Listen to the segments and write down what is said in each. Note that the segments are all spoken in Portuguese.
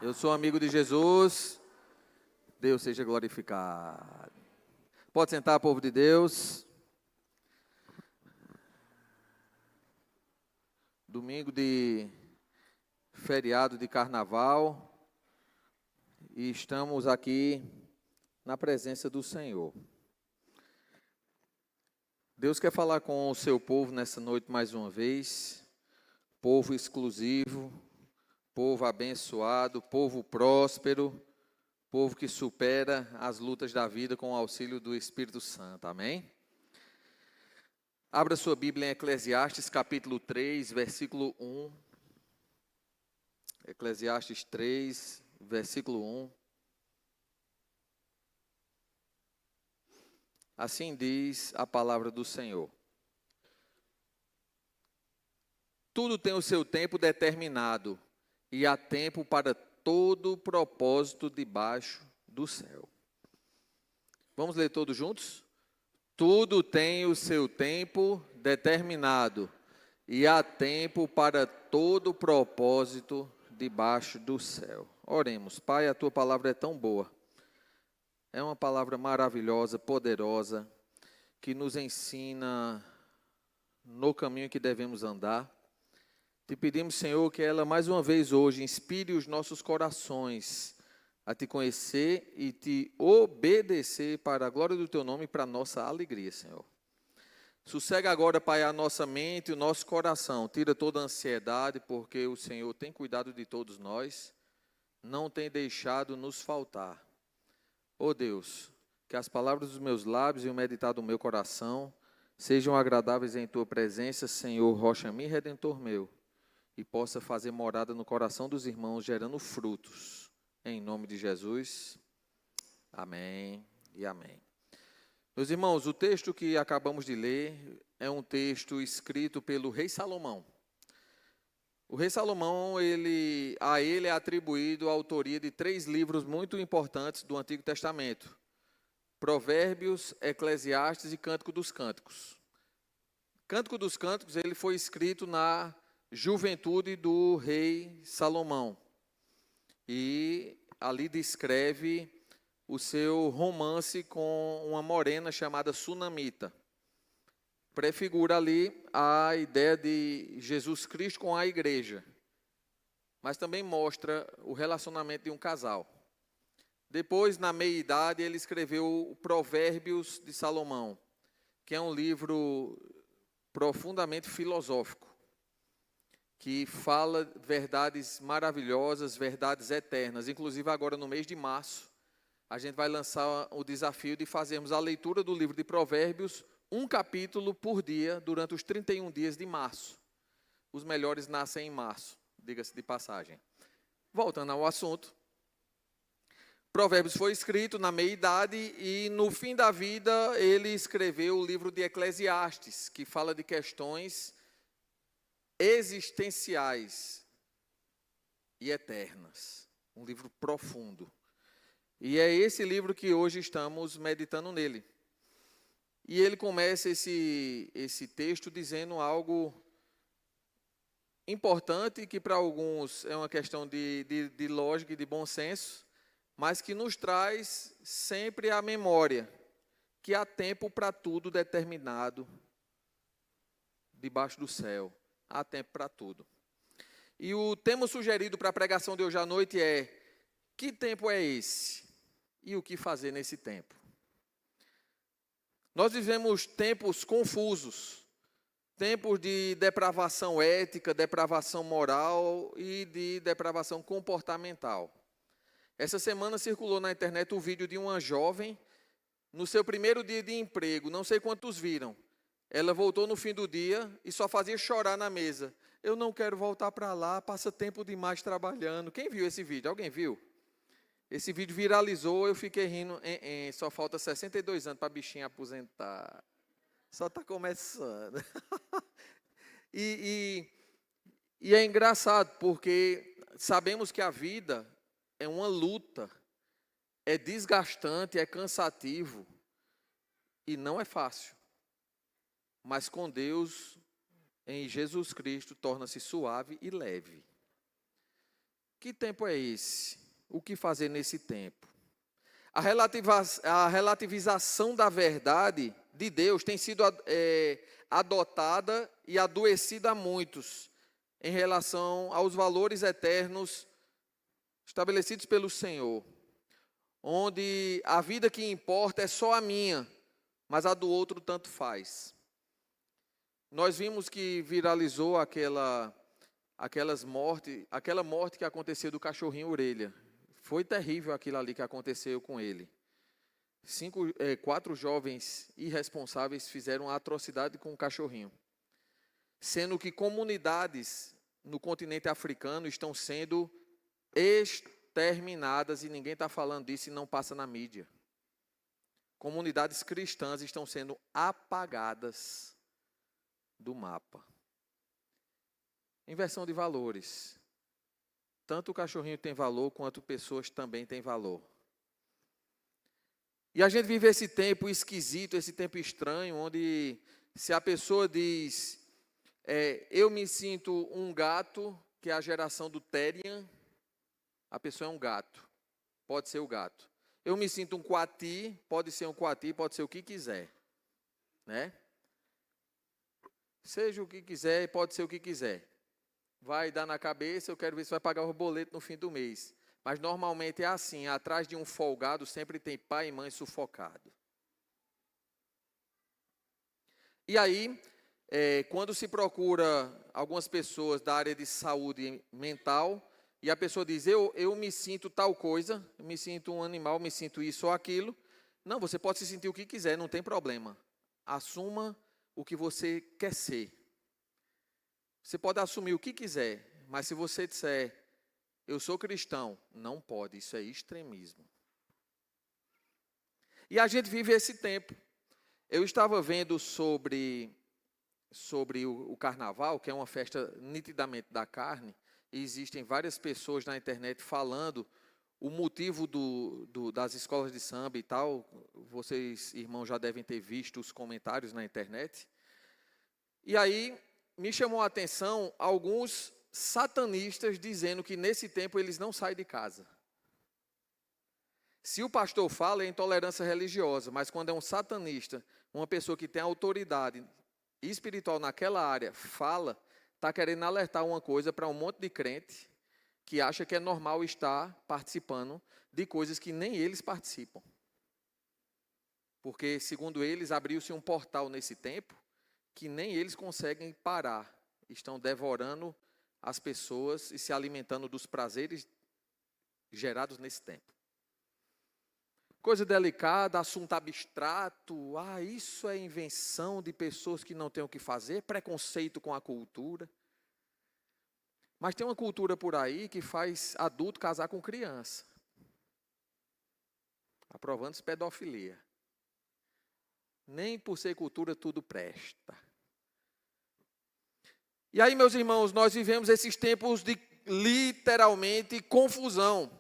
Eu sou amigo de Jesus, Deus seja glorificado. Pode sentar, povo de Deus. Domingo de feriado de carnaval e estamos aqui na presença do Senhor. Deus quer falar com o seu povo nessa noite mais uma vez, povo exclusivo, povo abençoado, povo próspero, povo que supera as lutas da vida com o auxílio do Espírito Santo, amém? Abra sua Bíblia em Eclesiastes capítulo 3, versículo 1. Eclesiastes 3, versículo 1. Assim diz a palavra do Senhor. Tudo tem o seu tempo determinado, e há tempo para todo propósito debaixo do céu. Vamos ler todos juntos? Tudo tem o seu tempo determinado, e há tempo para todo propósito debaixo do céu. Oremos. Pai, a tua palavra é tão boa. É uma palavra maravilhosa, poderosa, que nos ensina no caminho que devemos andar. Te pedimos, Senhor, que ela mais uma vez hoje inspire os nossos corações a te conhecer e te obedecer para a glória do teu nome e para a nossa alegria, Senhor. Sossega agora, Pai, a nossa mente e o nosso coração. Tira toda a ansiedade, porque o Senhor tem cuidado de todos nós, não tem deixado nos faltar. Ó Deus, que as palavras dos meus lábios e o meditar do meu coração sejam agradáveis em tua presença, Senhor, rocha minha e redentor meu, e possa fazer morada no coração dos irmãos, gerando frutos. Em nome de Jesus, amém e amém. Meus irmãos, o texto que acabamos de ler é um texto escrito pelo rei Salomão. O rei Salomão, a ele é atribuído a autoria de 3 livros muito importantes do Antigo Testamento: Provérbios, Eclesiastes e Cântico dos Cânticos. Cântico dos Cânticos, ele foi escrito na juventude do rei Salomão. E ali descreve o seu romance com uma morena chamada Sunamita. Prefigura ali a ideia de Jesus Cristo com a igreja, mas também mostra o relacionamento de um casal. Depois, na meia-idade, ele escreveu o Provérbios de Salomão, que é um livro profundamente filosófico, que fala verdades maravilhosas, verdades eternas. Inclusive, agora no mês de março, a gente vai lançar o desafio de fazermos a leitura do livro de Provérbios, um capítulo por dia, durante os 31 dias de março. Os melhores nascem em março, diga-se de passagem. Voltando ao assunto, Provérbios foi escrito na meia-idade e no fim da vida ele escreveu o livro de Eclesiastes, que fala de questões existenciais e eternas. Um livro profundo. E é esse livro que hoje estamos meditando nele. E ele começa esse texto dizendo algo importante, que para alguns é uma questão de lógica e de bom senso, mas que nos traz sempre à memória que há tempo para tudo determinado debaixo do céu. Há tempo para tudo. E o tema sugerido para a pregação de hoje à noite é: que tempo é esse? E o que fazer nesse tempo? Nós vivemos tempos confusos, tempos de depravação ética, depravação moral e de depravação comportamental. Essa semana circulou na internet o vídeo de uma jovem no seu primeiro dia de emprego, não sei quantos viram. Ela voltou no fim do dia e só fazia chorar na mesa. Eu não quero voltar para lá, passa tempo demais trabalhando. Quem viu esse vídeo? Alguém viu? Esse vídeo viralizou, eu fiquei rindo. Só falta 62 anos para a bichinha aposentar. Só está começando. E é engraçado, porque sabemos que a vida é uma luta, é desgastante, é cansativo e não é fácil. Mas com Deus, em Jesus Cristo, torna-se suave e leve. Que tempo é esse? O que fazer nesse tempo? A relativização da verdade de Deus tem sido adotada e adoecida a muitos em relação aos valores eternos estabelecidos pelo Senhor, onde a vida que importa é só a minha, mas a do outro tanto faz. Nós vimos que viralizou aquela morte que aconteceu do cachorrinho orelha. Foi terrível aquilo ali que aconteceu com ele. 4 jovens irresponsáveis fizeram uma atrocidade com o cachorrinho, sendo que comunidades no continente africano estão sendo exterminadas e ninguém está falando disso e não passa na mídia. Comunidades cristãs estão sendo apagadas do mapa. Inversão de valores. Tanto o cachorrinho tem valor, quanto pessoas também têm valor. E a gente vive esse tempo esquisito, esse tempo estranho, onde se a pessoa diz, eu me sinto um gato, que é a geração do Terian, a pessoa é um gato, pode ser o gato. Eu me sinto um coati, pode ser o que quiser, né? Seja o que quiser, pode ser o que quiser. Vai dar na cabeça, eu quero ver se vai pagar o boleto no fim do mês. Mas normalmente é assim, atrás de um folgado sempre tem pai e mãe sufocado. E aí, quando se procura algumas pessoas da área de saúde mental, e a pessoa diz, eu me sinto tal coisa, eu me sinto um animal, me sinto isso ou aquilo. Não, você pode se sentir o que quiser, não tem problema. Assuma o que você quer ser. Você pode assumir o que quiser, mas se você disser, eu sou cristão, não pode, isso é extremismo. E a gente vive esse tempo. Eu estava vendo sobre o carnaval, que é uma festa nitidamente da carne, e existem várias pessoas na internet falando o motivo das escolas de samba e tal. Vocês, irmãos, já devem ter visto os comentários na internet. E aí, me chamou a atenção alguns satanistas dizendo que nesse tempo eles não saem de casa. Se o pastor fala, é intolerância religiosa, mas quando é um satanista, uma pessoa que tem autoridade espiritual naquela área, fala, está querendo alertar uma coisa para um monte de crente que acha que é normal estar participando de coisas que nem eles participam. Porque, segundo eles, abriu-se um portal nesse tempo que nem eles conseguem parar. Estão devorando as pessoas e se alimentando dos prazeres gerados nesse tempo. Coisa delicada, assunto abstrato. Isso é invenção de pessoas que não têm o que fazer, preconceito com a cultura. Mas tem uma cultura por aí que faz adulto casar com criança, aprovando pedofilia. Nem por ser cultura tudo presta. E aí, meus irmãos, nós vivemos esses tempos de literalmente confusão.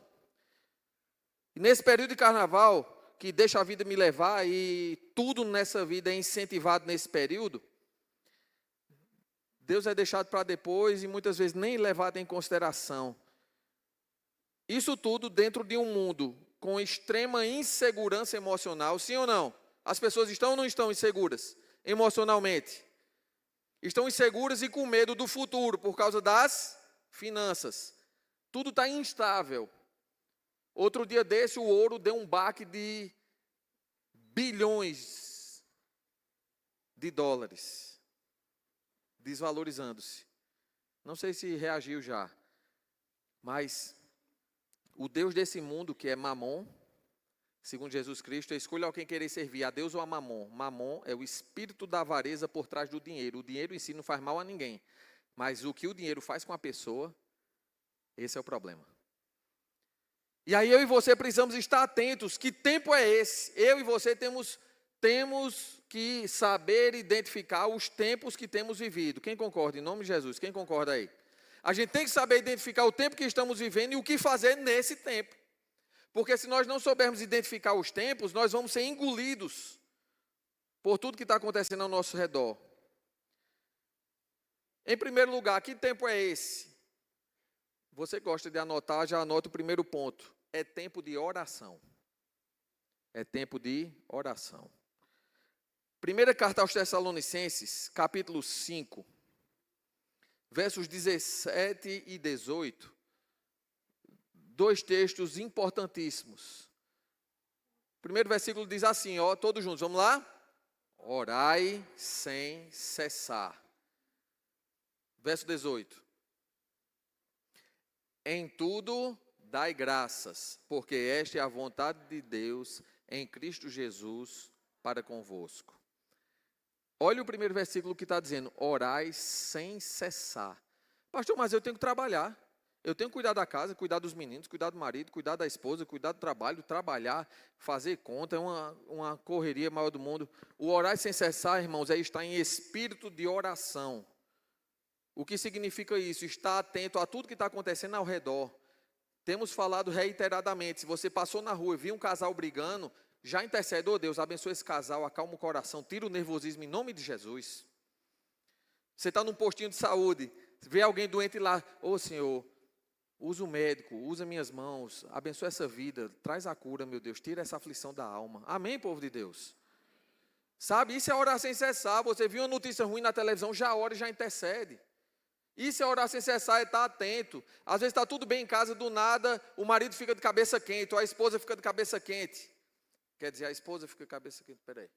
E nesse período de carnaval, que deixa a vida me levar e tudo nessa vida é incentivado nesse período, Deus é deixado para depois e muitas vezes nem levado em consideração. Isso tudo dentro de um mundo com extrema insegurança emocional, sim ou não? As pessoas estão ou não estão inseguras emocionalmente? Estão inseguras e com medo do futuro por causa das finanças. Tudo está instável. Outro dia desse, o ouro deu um baque de bilhões de dólares, desvalorizando-se. Não sei se reagiu já, mas o Deus desse mundo, que é Mamon, segundo Jesus Cristo, escolha alguém querer servir, a Deus ou a Mamon. Mamon é o espírito da avareza por trás do dinheiro. O dinheiro em si não faz mal a ninguém, mas o que o dinheiro faz com a pessoa, esse é o problema. E aí eu e você precisamos estar atentos. Que tempo é esse? Eu e você temos que saber identificar os tempos que temos vivido. Quem concorda? Em nome de Jesus, quem concorda aí? A gente tem que saber identificar o tempo que estamos vivendo e o que fazer nesse tempo. Porque se nós não soubermos identificar os tempos, nós vamos ser engolidos por tudo que está acontecendo ao nosso redor. Em primeiro lugar, que tempo é esse? Você gosta de anotar, já anota o primeiro ponto. É tempo de oração. É tempo de oração. Primeira carta aos Tessalonicenses, capítulo 5, versos 17 e 18. Dois textos importantíssimos. O primeiro versículo diz assim, ó, todos juntos, vamos lá? Orai sem cessar. Verso 18. Em tudo dai graças, porque esta é a vontade de Deus em Cristo Jesus para convosco. Olha o primeiro versículo que está dizendo, orai sem cessar. Pastor, mas eu tenho que trabalhar. Eu tenho que cuidar da casa, cuidar dos meninos, cuidar do marido, cuidar da esposa, cuidar do trabalho, trabalhar, fazer conta, é uma correria maior do mundo. O orar sem cessar, irmãos, é estar em espírito de oração. O que significa isso? Estar atento a tudo que está acontecendo ao redor. Temos falado reiteradamente, se você passou na rua e viu um casal brigando, já intercede, oh Deus, abençoa esse casal, acalma o coração, tira o nervosismo em nome de Jesus. Você está num postinho de saúde, vê alguém doente lá, ô Senhor, usa o médico, usa minhas mãos, abençoa essa vida, traz a cura, meu Deus, tira essa aflição da alma. Amém, povo de Deus? Sabe, isso é orar sem cessar. Você viu uma notícia ruim na televisão, já ora e já intercede. Isso é orar sem cessar, é estar atento. Às vezes está tudo bem em casa, do nada, o marido fica de cabeça quente, ou a esposa fica de cabeça quente. Quer dizer, a esposa fica de cabeça quente, peraí.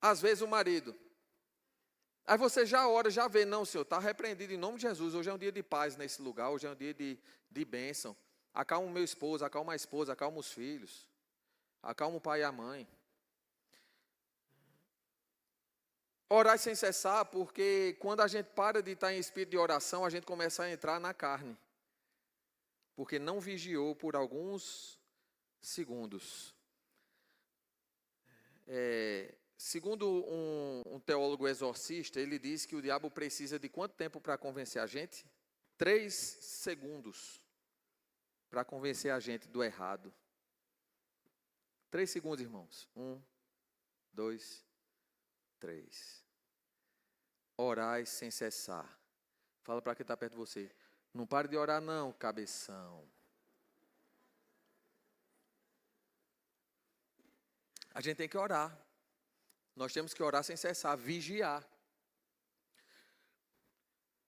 Às vezes o marido. Aí você já ora, já vê, não, Senhor, está repreendido em nome de Jesus. Hoje é um dia de paz nesse lugar, hoje é um dia de bênção. Acalma o meu esposo, acalma a esposa, acalma os filhos. Acalma o pai e a mãe. Orar sem cessar, porque quando a gente para de estar em espírito de oração, a gente começa a entrar na carne. Porque não vigiou por alguns segundos. Segundo um teólogo exorcista, ele diz que o diabo precisa de quanto tempo para convencer a gente? 3 segundos para convencer a gente do errado. 3 segundos, irmãos. 1, 2, 3. Orai sem cessar. Fala para quem está perto de você. Não pare de orar não, cabeção. A gente tem que orar. Nós temos que orar sem cessar, vigiar.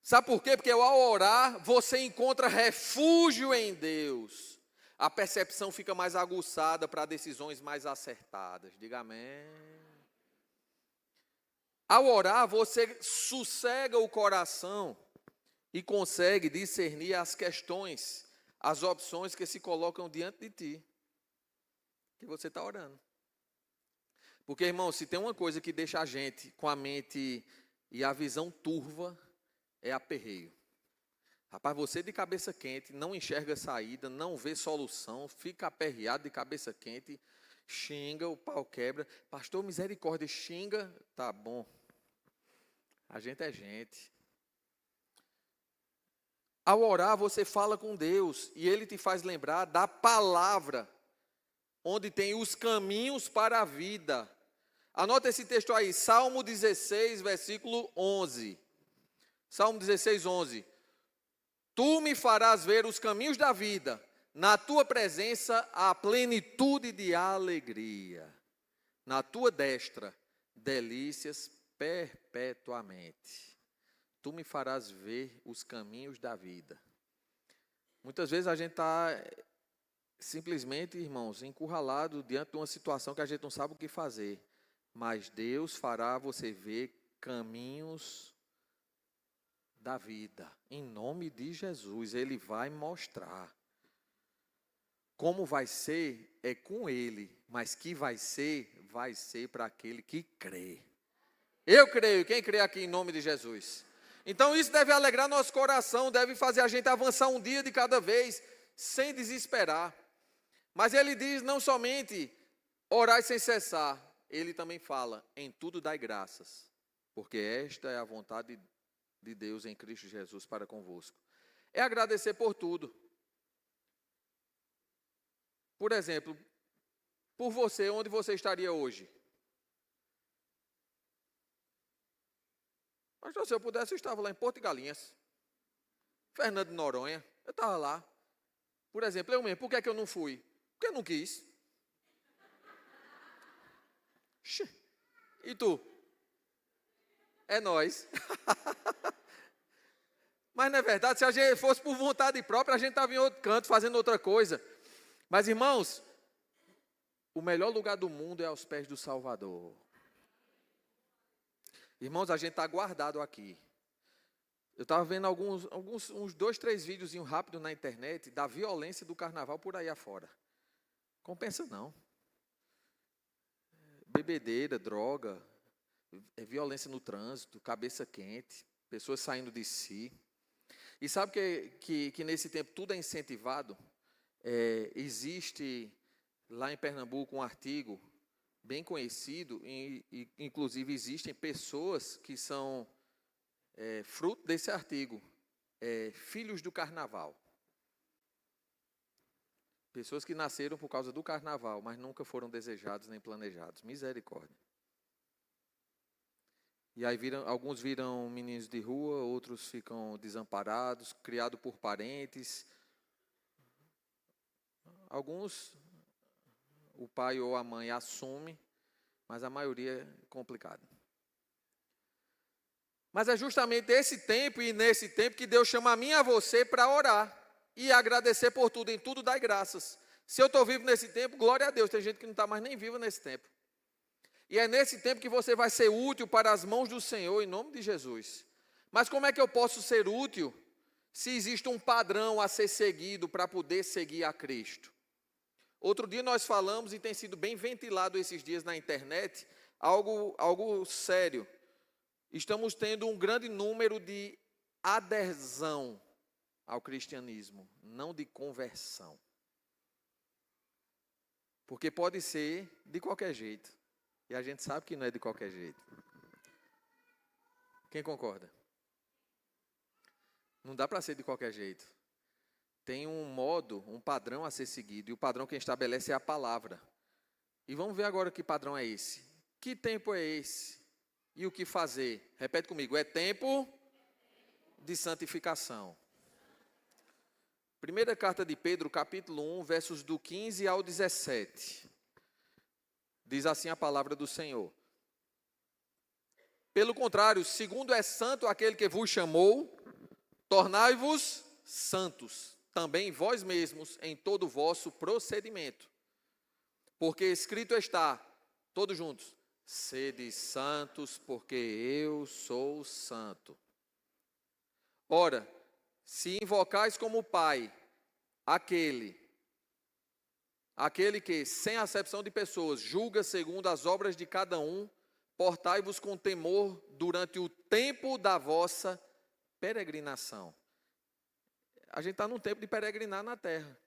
Sabe por quê? Porque ao orar, você encontra refúgio em Deus. A percepção fica mais aguçada para decisões mais acertadas. Diga amém. Ao orar, você sossega o coração e consegue discernir as questões, as opções que se colocam diante de ti. Que você está orando. Porque, irmão, se tem uma coisa que deixa a gente com a mente e a visão turva, é aperreio. Rapaz, você de cabeça quente, não enxerga saída, não vê solução, fica aperreado de cabeça quente, xinga, o pau quebra. Pastor, misericórdia, xinga, tá bom. A gente é gente. Ao orar, você fala com Deus e Ele te faz lembrar da palavra, onde tem os caminhos para a vida. Anota esse texto aí, Salmo 16, versículo 11. Salmo 16, 11. Tu me farás ver os caminhos da vida, na tua presença há plenitude de alegria. Na tua destra, delícias perpetuamente. Tu me farás ver os caminhos da vida. Muitas vezes a gente está simplesmente, irmãos, encurralado diante de uma situação que a gente não sabe o que fazer. Mas Deus fará você ver caminhos da vida. Em nome de Jesus, Ele vai mostrar. Como vai ser, é com Ele. Mas que vai ser para aquele que crê. Eu creio. Quem crê aqui em nome de Jesus? Então isso deve alegrar nosso coração, deve fazer a gente avançar um dia de cada vez, sem desesperar. Mas Ele diz não somente orar sem cessar, Ele também fala, em tudo dai graças, porque esta é a vontade de Deus em Cristo Jesus para convosco. É agradecer por tudo. Por exemplo, por você, onde você estaria hoje? Pastor, se eu pudesse, eu estava lá em Porto de Galinhas, Fernando de Noronha, eu estava lá. Por exemplo, eu mesmo, por que é que eu não fui? Porque eu não quis. E tu? É nós. Mas não é verdade, se a gente fosse por vontade própria, a gente estava em outro canto, fazendo outra coisa. Mas, irmãos, o melhor lugar do mundo é aos pés do Salvador. Irmãos, a gente está guardado aqui. Eu estava vendo uns 2, 3 videozinhos rápidos na internet da violência do carnaval por aí afora. Compensa não. Bebedeira, droga, violência no trânsito, cabeça quente, pessoas saindo de si. E sabe que nesse tempo tudo é incentivado? Existe lá em Pernambuco um artigo bem conhecido, e inclusive existem pessoas que são fruto desse artigo, filhos do carnaval. Pessoas que nasceram por causa do carnaval, mas nunca foram desejados nem planejados. Misericórdia. E aí alguns viram meninos de rua, outros ficam desamparados, criados por parentes. Alguns, o pai ou a mãe assume, mas a maioria é complicado. Mas é justamente esse tempo e nesse tempo que Deus chama a mim e a você para orar e agradecer por tudo, em tudo dai graças. Se eu estou vivo nesse tempo, glória a Deus, tem gente que não está mais nem viva nesse tempo. E é nesse tempo que você vai ser útil para as mãos do Senhor, em nome de Jesus. Mas como é que eu posso ser útil se existe um padrão a ser seguido para poder seguir a Cristo? Outro dia nós falamos, e tem sido bem ventilado esses dias na internet, algo sério. Estamos tendo um grande número de adesão ao cristianismo, não de conversão. Porque pode ser de qualquer jeito. E a gente sabe que não é de qualquer jeito. Quem concorda? Não dá para ser de qualquer jeito. Tem um modo, um padrão a ser seguido. E o padrão quem estabelece é a palavra. E vamos ver agora que padrão é esse. Que tempo é esse? E o que fazer? Repete comigo. É tempo de santificação. Primeira carta de Pedro, capítulo 1, versos do 15 ao 17. Diz assim a palavra do Senhor. Pelo contrário, segundo é santo aquele que vos chamou, tornai-vos santos, também vós mesmos, em todo o vosso procedimento. Porque escrito está, todos juntos, sede santos, porque eu sou santo. Ora, se invocais como Pai, aquele que, sem acepção de pessoas, julga segundo as obras de cada um, portai-vos com temor durante o tempo da vossa peregrinação. A gente está num tempo de peregrinar na terra.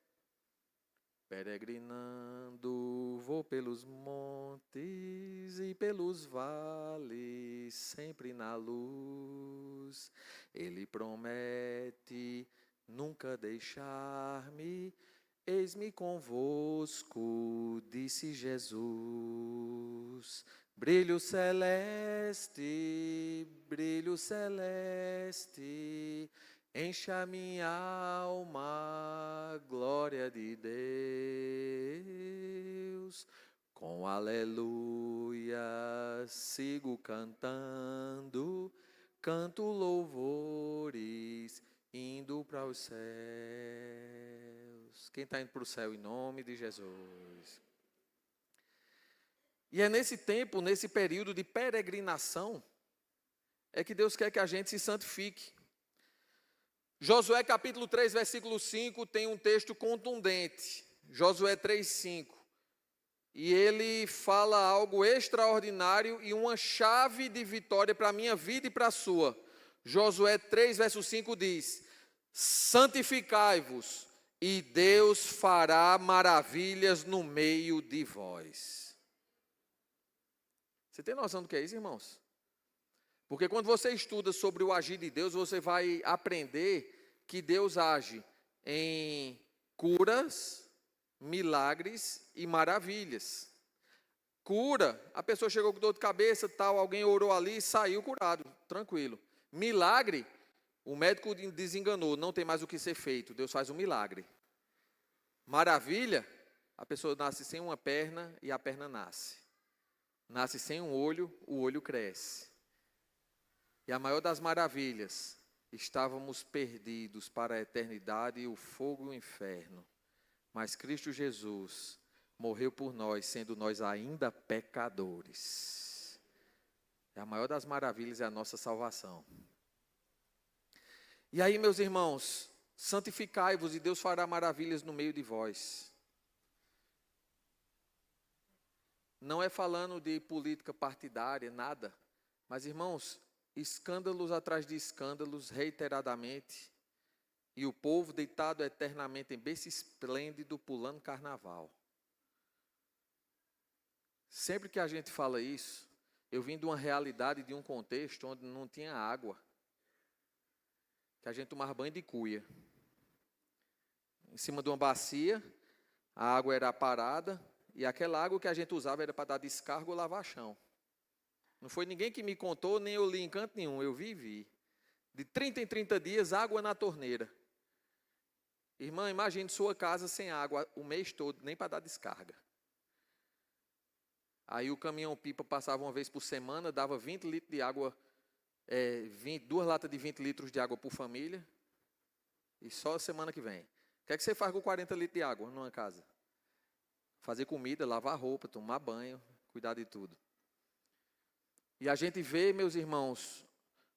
Peregrinando, vou pelos montes e pelos vales, sempre na luz. Ele promete nunca deixar-me. Eis-me convosco, disse Jesus. Brilho celeste, enche a minha alma, glória de Deus. Com aleluia sigo cantando, canto louvores, indo para os céus. Quem está indo para o céu em nome de Jesus? E é nesse tempo, nesse período de peregrinação, é que Deus quer que a gente se santifique. Josué capítulo 3, versículo 5, tem um texto contundente. Josué 3, 5. E ele fala algo extraordinário e uma chave de vitória para a minha vida e para a sua. Josué 3, verso 5 diz: santificai-vos, e Deus fará maravilhas no meio de vós. Você tem noção do que é isso, irmãos? Porque quando você estuda sobre o agir de Deus, você vai aprender que Deus age em curas, milagres e maravilhas. Cura, a pessoa chegou com dor de cabeça, tal, alguém orou ali e saiu curado, tranquilo. Milagre, o médico desenganou, não tem mais o que ser feito, Deus faz um milagre. Maravilha, a pessoa nasce sem uma perna e a perna nasce. Nasce sem um olho, o olho cresce. E a maior das maravilhas, estávamos perdidos para a eternidade e o fogo e o inferno. Mas Cristo Jesus morreu por nós, sendo nós ainda pecadores. E a maior das maravilhas é a nossa salvação. E aí, meus irmãos, santificai-vos e Deus fará maravilhas no meio de vós. Não é falando de política partidária, nada. Mas, irmãos, escândalos atrás de escândalos, reiteradamente. E o povo deitado eternamente em berço esplêndido, pulando carnaval. Sempre que a gente fala isso, eu vim de uma realidade, de um contexto onde não tinha água. Que a gente tomava banho de cuia. Em cima de uma bacia, a água era parada, e aquela água que a gente usava era para dar descarga ou lavar chão. Não foi ninguém que me contou, nem eu li em canto nenhum, eu vivi. De 30 em 30 dias, água na torneira. Irmã, imagine sua casa sem água o mês todo, nem para dar descarga. Aí o caminhão-pipa passava uma vez por semana, dava 20 litros de água, 2 latas de 20 litros de água por família, e só semana que vem. O que é que você faz com 40 litros de água numa casa? Fazer comida, lavar roupa, tomar banho, cuidar de tudo. E a gente vê, meus irmãos,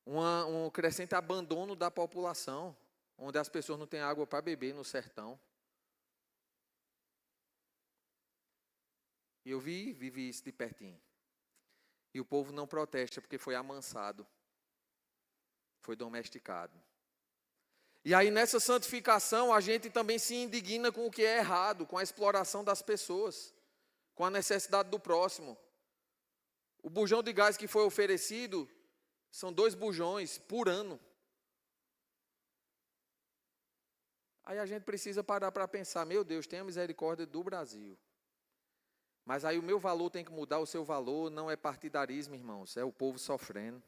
um crescente abandono da população, onde as pessoas não têm água para beber no sertão. E eu vivi isso de pertinho. E o povo não protesta porque foi amansado, foi domesticado. E aí nessa santificação a gente também se indigna com o que é errado, com a exploração das pessoas, com a necessidade do próximo. O bujão de gás que foi oferecido são 2 bujões por ano. Aí a gente precisa parar para pensar, meu Deus, tenha misericórdia do Brasil. Mas aí o meu valor tem que mudar, o seu valor não é partidarismo, irmãos, é o povo sofrendo.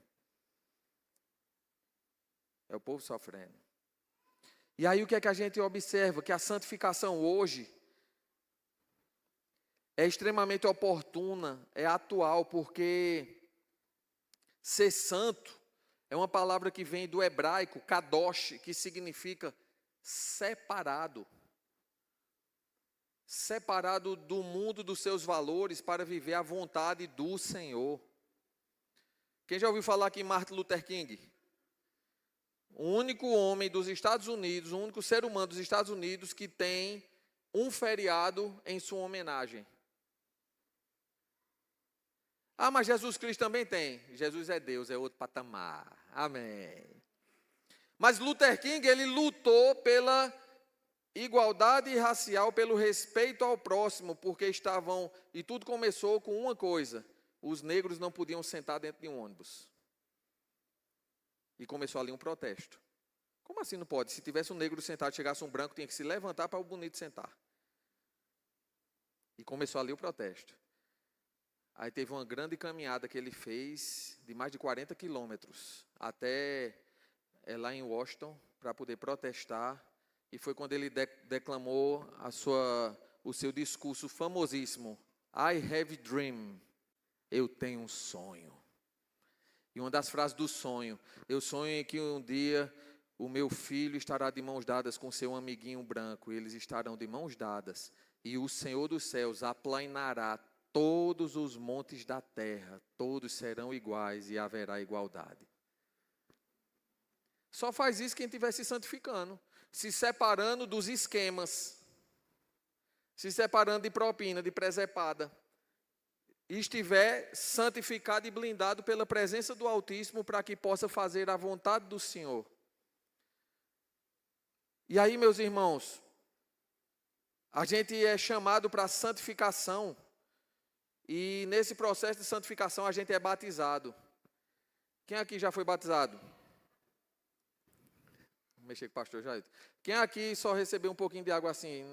É o povo sofrendo. E aí o que é que a gente observa? Que a santificação hoje é extremamente oportuna, é atual, porque ser santo é uma palavra que vem do hebraico, kadosh, que significa separado. Separado do mundo dos seus valores para viver a vontade do Senhor. Quem já ouviu falar aqui em Martin Luther King? O único homem dos Estados Unidos, o único ser humano dos Estados Unidos que tem um feriado em sua homenagem. Ah, mas Jesus Cristo também tem. Jesus é Deus, é outro patamar. Amém. Mas Luther King, ele lutou pela igualdade racial, pelo respeito ao próximo, porque e tudo começou com uma coisa: os negros não podiam sentar dentro de um ônibus. E começou ali um protesto. Como assim não pode? Se tivesse um negro sentado, chegasse um branco, tinha que se levantar para o bonito sentar. E começou ali o protesto. Aí teve uma grande caminhada que ele fez, de mais de 40 quilômetros, até lá em Washington, para poder protestar. E foi quando ele declamou o seu discurso famosíssimo, I have a dream, eu tenho um sonho. E uma das frases do sonho, eu sonho que um dia o meu filho estará de mãos dadas com seu amiguinho branco, e eles estarão de mãos dadas, e o Senhor dos céus aplanará todos os montes da terra, todos serão iguais e haverá igualdade. Só faz isso quem estiver se santificando, se separando dos esquemas, se separando de propina, de presepada, e estiver santificado e blindado pela presença do Altíssimo para que possa fazer a vontade do Senhor. E aí, meus irmãos, a gente é chamado para a santificação, e nesse processo de santificação a gente é batizado. Quem aqui já foi batizado? Vou mexer com o pastor Jair. Quem aqui só recebeu um pouquinho de água assim?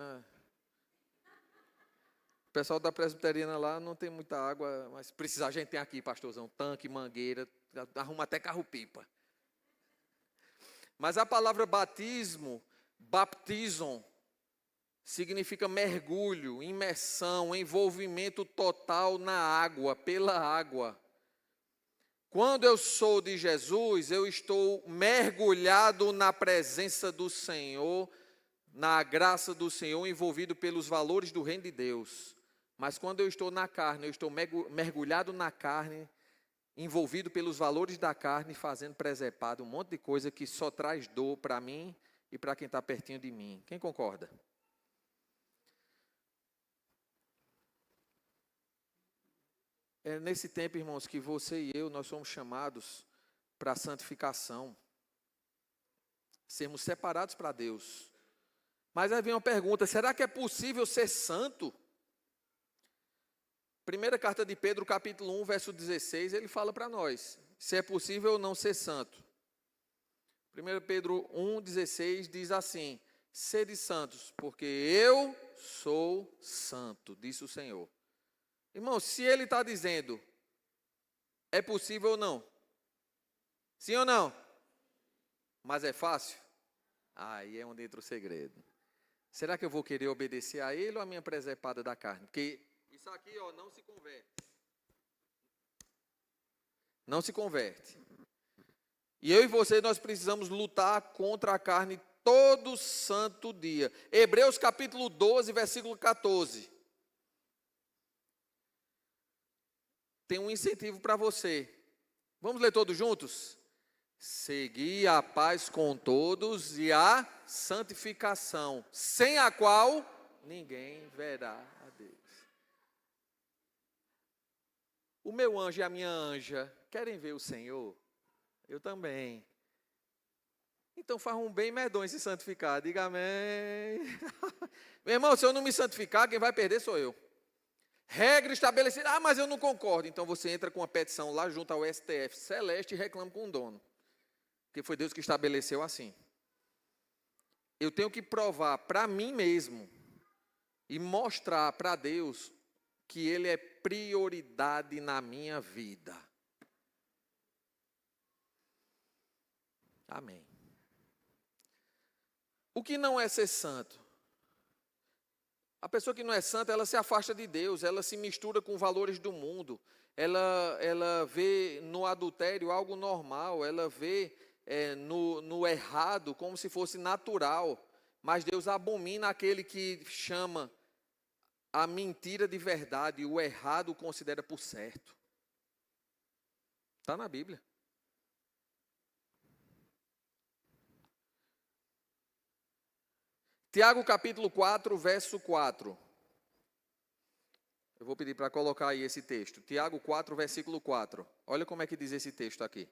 O pessoal da presbiteriana lá não tem muita água, mas precisa, a gente tem aqui, pastorzão, tanque, mangueira, arruma até carro-pipa. Mas a palavra batismo, baptizon, significa mergulho, imersão, envolvimento total na água, pela água. Quando eu sou de Jesus, eu estou mergulhado na presença do Senhor, na graça do Senhor, envolvido pelos valores do reino de Deus. Mas quando eu estou na carne, eu estou mergulhado na carne, envolvido pelos valores da carne, fazendo presepado, um monte de coisa que só traz dor para mim e para quem está pertinho de mim. Quem concorda? É nesse tempo, irmãos, que você e eu, nós somos chamados para a santificação. Sermos separados para Deus. Mas aí vem uma pergunta, será que é possível ser santo? Primeira carta de Pedro, capítulo 1, verso 16, ele fala para nós, se é possível ou não ser santo. 1 Pedro 1, 16 diz assim, sede santos, porque eu sou santo, disse o Senhor. Irmão, se ele está dizendo, é possível ou não? Sim ou não? Mas é fácil? Aí é onde entra o segredo. Será que eu vou querer obedecer a ele ou a minha presepada da carne? Porque isso aqui, ó, não se converte. Não se converte. E eu e você, nós precisamos lutar contra a carne todo santo dia. Hebreus capítulo 12, versículo 14. Tem um incentivo para você. Vamos ler todos juntos? Segui a paz com todos e a santificação, sem a qual ninguém verá a Deus. O meu anjo e a minha anja querem ver o Senhor? Eu também. Então faz um bem medonho se santificar. Diga amém. Meu irmão, se eu não me santificar, quem vai perder sou eu. Regra estabelecida. Ah, mas eu não concordo. Então você entra com uma petição lá junto ao STF Celeste e reclama com o dono. Porque foi Deus que estabeleceu assim. Eu tenho que provar para mim mesmo e mostrar para Deus que Ele é prioridade na minha vida. Amém. O que não é ser santo? A pessoa que não é santa, ela se afasta de Deus, ela se mistura com valores do mundo, ela vê no adultério algo normal, ela vê no errado como se fosse natural, mas Deus abomina aquele que chama a mentira de verdade e o errado considera por certo. Está na Bíblia. Tiago capítulo 4, verso 4. Eu vou pedir para colocar aí esse texto. Tiago 4, versículo 4. Olha como é que diz esse texto aqui.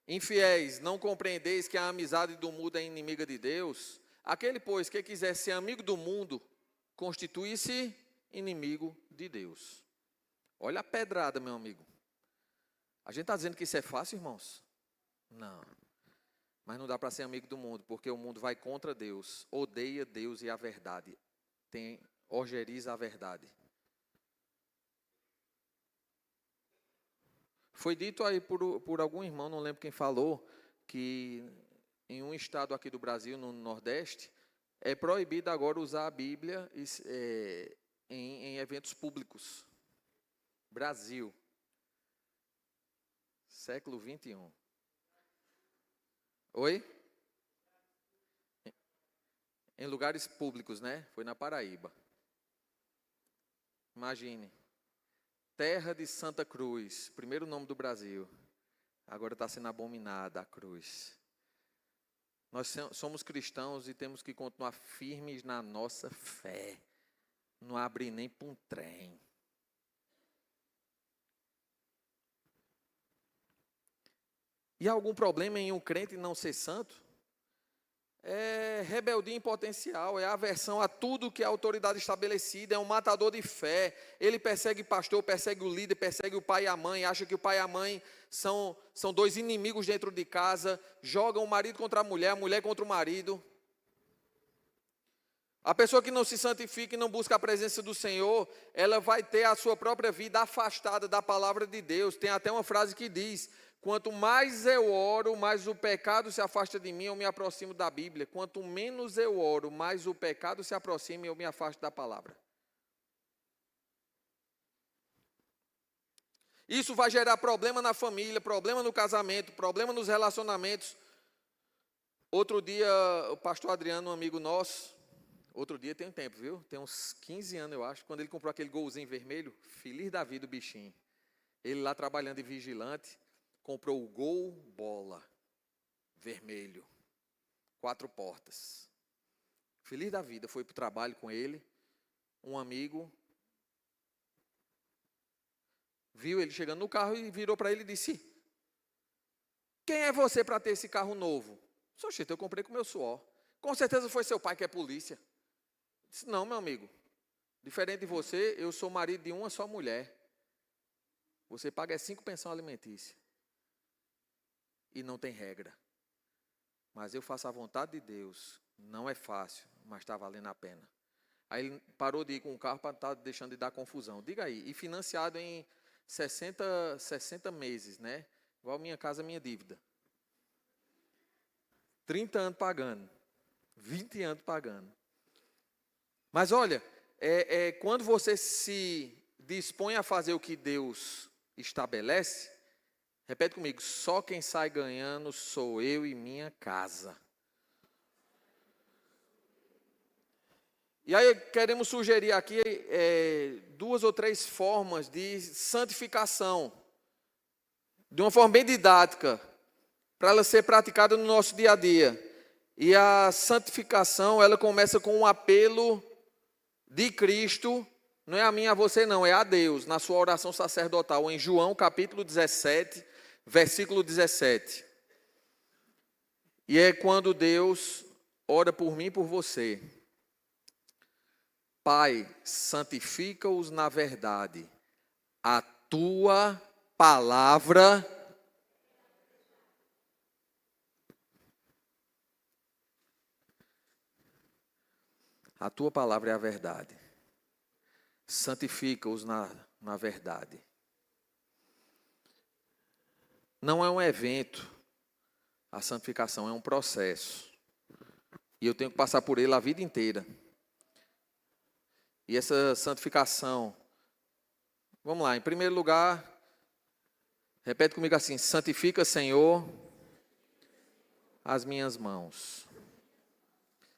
Infiéis, não compreendeis que a amizade do mundo é inimiga de Deus? Aquele, pois, que quiser ser amigo do mundo, constitui-se inimigo de Deus. Olha a pedrada, meu amigo. A gente está dizendo que isso é fácil, irmãos? Não. Mas não dá para ser amigo do mundo, porque o mundo vai contra Deus, odeia Deus e a verdade. Orgeriza a verdade. Foi dito aí por algum irmão, não lembro quem falou, que em um estado aqui do Brasil, no Nordeste, é proibido agora usar a Bíblia em eventos públicos. Brasil. Século 21. Oi? Em lugares públicos, né? Foi na Paraíba. Imagine. Terra de Santa Cruz, primeiro nome do Brasil. Agora está sendo abominada a cruz. Nós somos cristãos e temos que continuar firmes na nossa fé. Não abrir nem para um trem. E há algum problema em um crente não ser santo? É rebeldia em potencial, é aversão a tudo que é autoridade estabelecida, é um matador de fé. Ele persegue pastor, persegue o líder, persegue o pai e a mãe, acha que o pai e a mãe são dois inimigos dentro de casa, jogam o marido contra a mulher contra o marido. A pessoa que não se santifica e não busca a presença do Senhor, ela vai ter a sua própria vida afastada da palavra de Deus. Tem até uma frase que diz: quanto mais eu oro, mais o pecado se afasta de mim, eu me aproximo da Bíblia. Quanto menos eu oro, mais o pecado se aproxima e eu me afasto da palavra. Isso vai gerar problema na família, problema no casamento, problema nos relacionamentos. Outro dia, o pastor Adriano, um amigo nosso, outro dia tem um tempo, viu? Tem uns 15 anos, eu acho, quando ele comprou aquele golzinho vermelho, feliz da vida o bichinho. Ele lá trabalhando de vigilante, comprou o Gol Bola, vermelho, 4 portas. Feliz da vida, foi para o trabalho com ele, um amigo viu ele chegando no carro e virou para ele e disse: quem é você para ter esse carro novo? Oxente, eu comprei com meu suor. Com certeza foi seu pai que é polícia. Disse: não, meu amigo, diferente de você, eu sou marido de uma só mulher. Você paga 5 pensão alimentícia. E não tem regra. Mas eu faço a vontade de Deus. Não é fácil, mas está valendo a pena. Aí ele parou de ir com o carro para estar deixando de dar confusão. Diga aí, e financiado em 60 meses, né? Igual minha casa, minha dívida. 30 anos pagando. 20 anos pagando. Mas olha, quando você se dispõe a fazer o que Deus estabelece, repete comigo: só quem sai ganhando sou eu e minha casa. E aí queremos sugerir aqui 2 ou 3 formas de santificação, de uma forma bem didática, para ela ser praticada no nosso dia a dia. E a santificação, ela começa com um apelo de Cristo, não é a mim, a você não, é a Deus, na sua oração sacerdotal, em João capítulo 17, versículo 17. E é quando Deus ora por mim e por você. Pai, santifica-os na verdade. A tua palavra é a verdade. Santifica-os na verdade. Não é um evento. A santificação é um processo. E eu tenho que passar por ele a vida inteira. E essa santificação, vamos lá, em primeiro lugar, repete comigo assim: santifica, Senhor, as minhas mãos.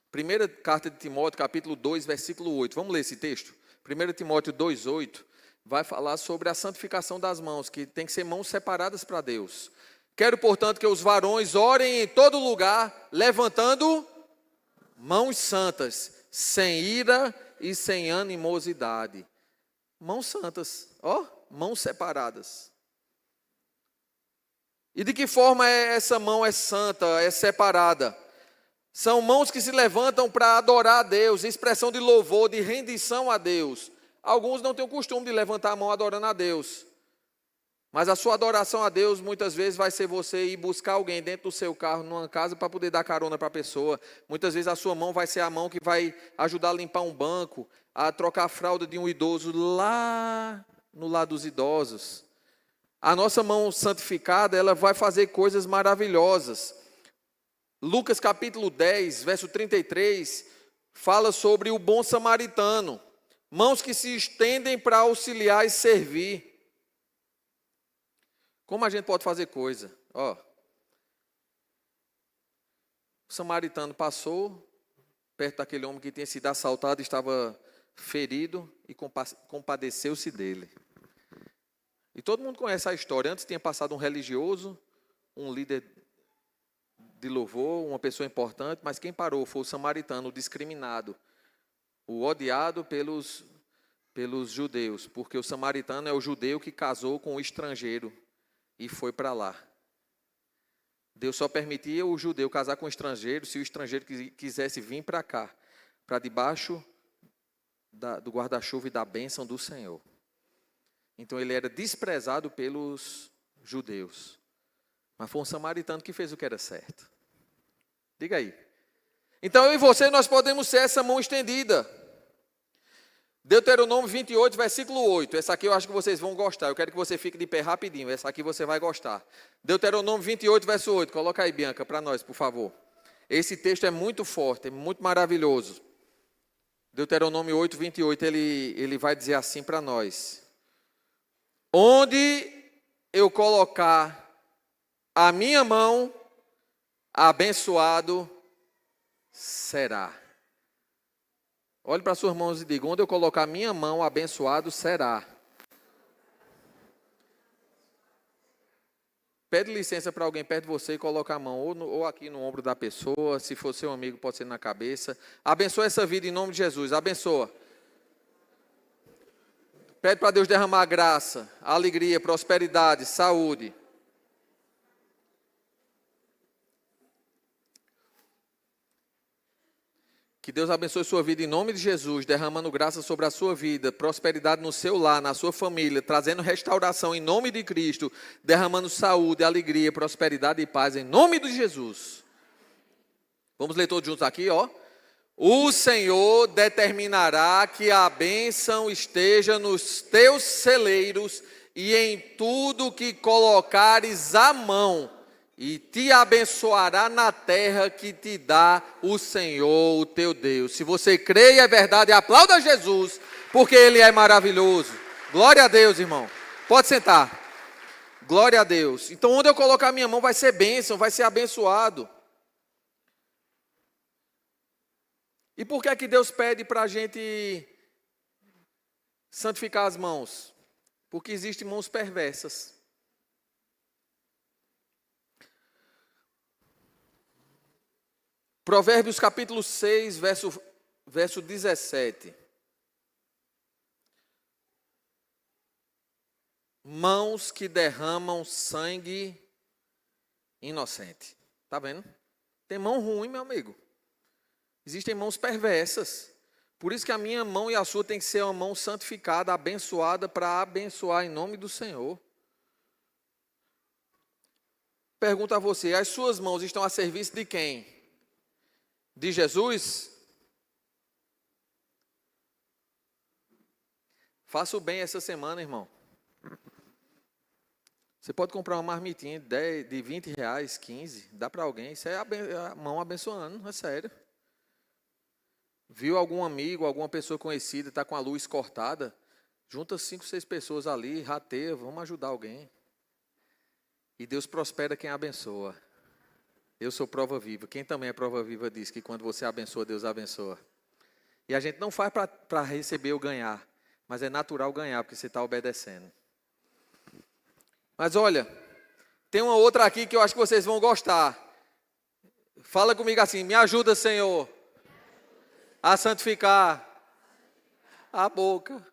Primeira carta de Timóteo, capítulo 2, versículo 8. Vamos ler esse texto? 1 Timóteo 2, 8, vai falar sobre a santificação das mãos, que tem que ser mãos separadas para Deus. Quero, portanto, que os varões orem em todo lugar, levantando mãos santas, sem ira e sem animosidade. Mãos santas, mãos separadas. E de que forma essa mão é santa, é separada? São mãos que se levantam para adorar a Deus, expressão de louvor, de rendição a Deus. Alguns não têm o costume de levantar a mão adorando a Deus. Mas a sua adoração a Deus muitas vezes vai ser você ir buscar alguém dentro do seu carro, numa casa, para poder dar carona para a pessoa. Muitas vezes a sua mão vai ser a mão que vai ajudar a limpar um banco, a trocar a fralda de um idoso lá no lar dos idosos. A nossa mão santificada, ela vai fazer coisas maravilhosas. Lucas capítulo 10, verso 33, fala sobre o bom samaritano. Mãos que se estendem para auxiliar e servir. Como a gente pode fazer coisa? O samaritano passou perto daquele homem que tinha sido assaltado, estava ferido e compadeceu-se dele. E todo mundo conhece a história. Antes tinha passado um religioso, um líder de louvor, uma pessoa importante, mas quem parou foi o samaritano, o discriminado, o odiado pelos judeus, porque o samaritano é o judeu que casou com o estrangeiro e foi para lá. Deus só permitia o judeu casar com o estrangeiro se o estrangeiro quisesse vir para cá, para debaixo do guarda-chuva e da bênção do Senhor. Então ele era desprezado pelos judeus. Mas foi um samaritano que fez o que era certo. Diga aí. Então eu e você, nós podemos ser essa mão estendida. Deuteronômio 28, versículo 8. Essa aqui eu acho que vocês vão gostar. Eu quero que você fique de pé rapidinho. Essa aqui você vai gostar. Deuteronômio 28, verso 8. Coloca aí, Bianca, para nós, por favor. Esse texto é muito forte, é muito maravilhoso. Deuteronômio 8, 28, ele vai dizer assim para nós. Onde eu colocar a minha mão, abençoado será. Olhe para suas mãos e diga, onde eu colocar a minha mão, abençoado será. Pede licença para alguém perto de você e coloca a mão ou aqui no ombro da pessoa, se for seu amigo pode ser na cabeça. Abençoa essa vida em nome de Jesus, abençoa. Pede para Deus derramar graça, alegria, prosperidade, saúde. Que Deus abençoe sua vida em nome de Jesus, derramando graça sobre a sua vida, prosperidade no seu lar, na sua família, trazendo restauração em nome de Cristo, derramando saúde, alegria, prosperidade e paz em nome de Jesus. Vamos ler todos juntos aqui, ó. O Senhor determinará que a bênção esteja nos teus celeiros e em tudo que colocares a mão, e te abençoará na terra que te dá o Senhor, o teu Deus. Se você crê e é verdade, aplauda Jesus, porque Ele é maravilhoso. Glória a Deus, irmão. Pode sentar. Glória a Deus. Então, onde eu colocar a minha mão vai ser bênção, vai ser abençoado. E por que é que Deus pede para a gente santificar as mãos? Porque existem mãos perversas. Provérbios capítulo 6, verso 17. Mãos que derramam sangue inocente. Está vendo? Tem mão ruim, meu amigo. Existem mãos perversas. Por isso que a minha mão e a sua tem que ser uma mão santificada, abençoada, para abençoar em nome do Senhor. Pergunto a você, as suas mãos estão a serviço de quem? De Jesus? Faça o bem essa semana, irmão. Você pode comprar uma marmitinha de 20 reais, 15, dá para alguém. Isso é a mão abençoando, é sério. Viu algum amigo, alguma pessoa conhecida, está com a luz cortada, junta 5, 6 pessoas ali, rateia, vamos ajudar alguém. E Deus prospera quem abençoa. Eu sou prova viva. Quem também é prova viva diz que quando você abençoa, Deus abençoa. E a gente não faz para receber ou ganhar, mas é natural ganhar, porque você está obedecendo. Mas olha, tem uma outra aqui que eu acho que vocês vão gostar. Fala comigo assim, me ajuda, Senhor, a santificar a boca.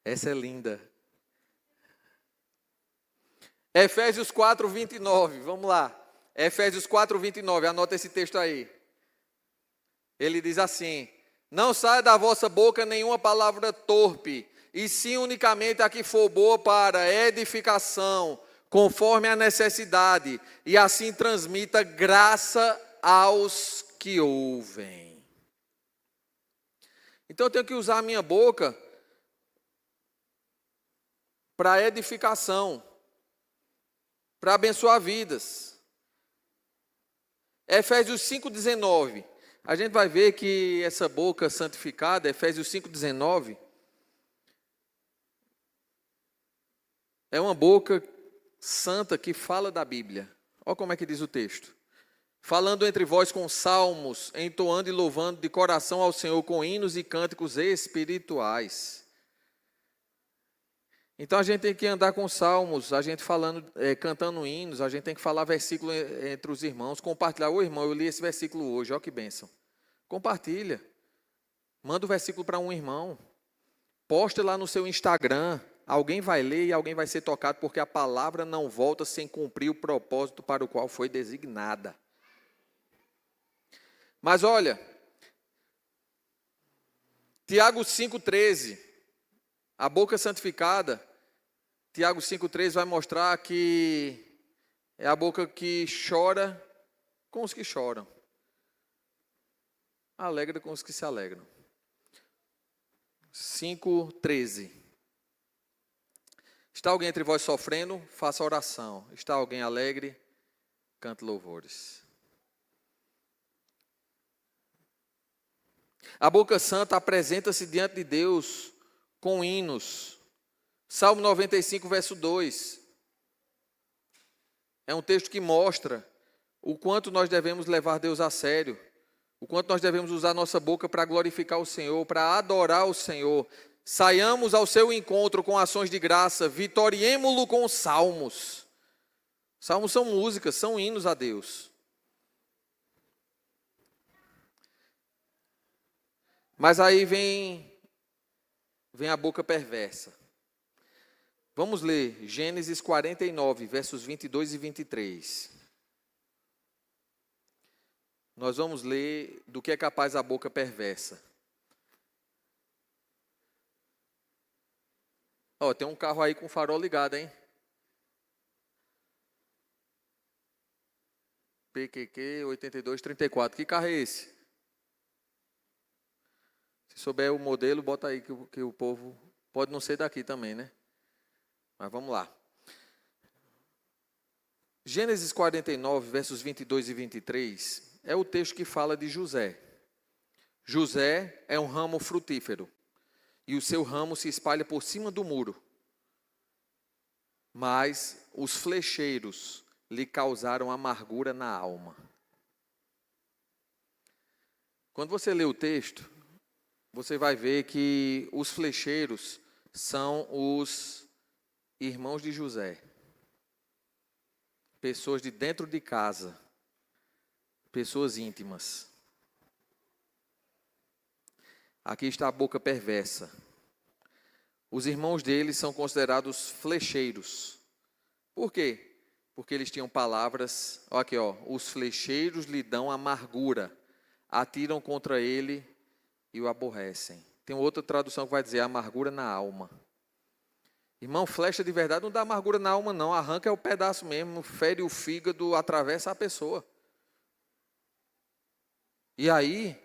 Essa é linda. Efésios 4, 29, vamos lá. Efésios 4, 29, anota esse texto aí. Ele diz assim, não saia da vossa boca nenhuma palavra torpe, e sim unicamente a que for boa para edificação, conforme a necessidade, e assim transmita graça aos que ouvem. Então eu tenho que usar a minha boca para edificação, para abençoar vidas. Efésios 5,19. A gente vai ver que essa boca santificada, Efésios 5,19, é uma boca santa que fala da Bíblia. Olha como é que diz o texto. Falando entre vós com salmos, entoando e louvando de coração ao Senhor com hinos e cânticos espirituais. Então a gente tem que andar com salmos, a gente cantando hinos, a gente tem que falar versículo entre os irmãos, compartilhar. Ô irmão, eu li esse versículo hoje, ó que bênção. Compartilha. Manda o versículo para um irmão. Posta lá no seu Instagram. Alguém vai ler e alguém vai ser tocado, porque a palavra não volta sem cumprir o propósito para o qual foi designada. Mas olha, Tiago 5,13, a boca santificada, Tiago 5,13 vai mostrar que é a boca que chora com os que choram. Alegra com os que se alegram. 5:13. Está alguém entre vós sofrendo? Faça oração. Está alguém alegre? Cante louvores. A boca santa apresenta-se diante de Deus com hinos. Salmo 95, verso 2. É um texto que mostra o quanto nós devemos levar Deus a sério, o quanto nós devemos usar nossa boca para glorificar o Senhor, para adorar o Senhor. Saiamos ao seu encontro com ações de graça, vitoriemo-lo com salmos. Salmos são músicas, são hinos a Deus. Mas aí vem a boca perversa. Vamos ler Gênesis 49, versos 22 e 23. Nós vamos ler do que é capaz a boca perversa. Ó, tem um carro aí com farol ligado, hein? PQQ 8234. Que carro é esse? Se souber o modelo, bota aí que o povo pode não ser daqui também, né? Mas vamos lá. Gênesis 49, versos 22 e 23, é o texto que fala de José. José é um ramo frutífero, e o seu ramo se espalha por cima do muro. Mas os flecheiros lhe causaram amargura na alma. Quando você lê o texto, você vai ver que os flecheiros são os irmãos de José. Pessoas de dentro de casa, pessoas íntimas. Aqui está a boca perversa. Os irmãos dele são considerados flecheiros. Por quê? Porque eles tinham palavras, ó aqui, ó, os flecheiros lhe dão amargura, atiram contra ele e o aborrecem. Tem outra tradução que vai dizer amargura na alma. Irmão, flecha de verdade não dá amargura na alma, não. Arranca o pedaço mesmo, fere o fígado, atravessa a pessoa. E aí,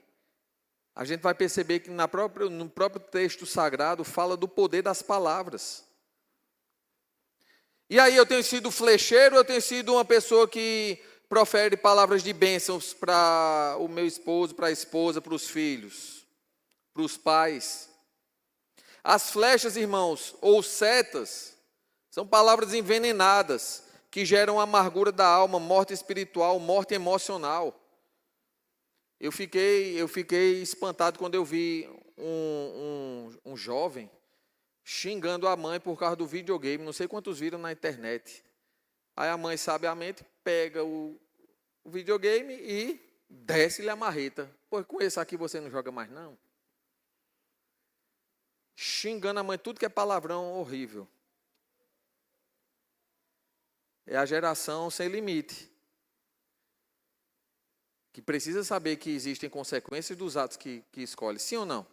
a gente vai perceber que no próprio texto sagrado fala do poder das palavras. E aí, eu tenho sido flecheiro, eu tenho sido uma pessoa que profere palavras de bênçãos para o meu esposo, para a esposa, para os filhos, para os pais. As flechas, irmãos, ou setas, são palavras envenenadas que geram amargura da alma, morte espiritual, morte emocional. Eu fiquei espantado quando eu vi um jovem xingando a mãe por causa do videogame. Não sei quantos viram na internet. Aí a mãe, sabiamente, pega o videogame e desce-lhe a marreta. Pô, com esse aqui você não joga mais, não? Xingando a mãe, tudo que é palavrão horrível. É a geração sem limite, que precisa saber que existem consequências dos atos que escolhe, sim ou não?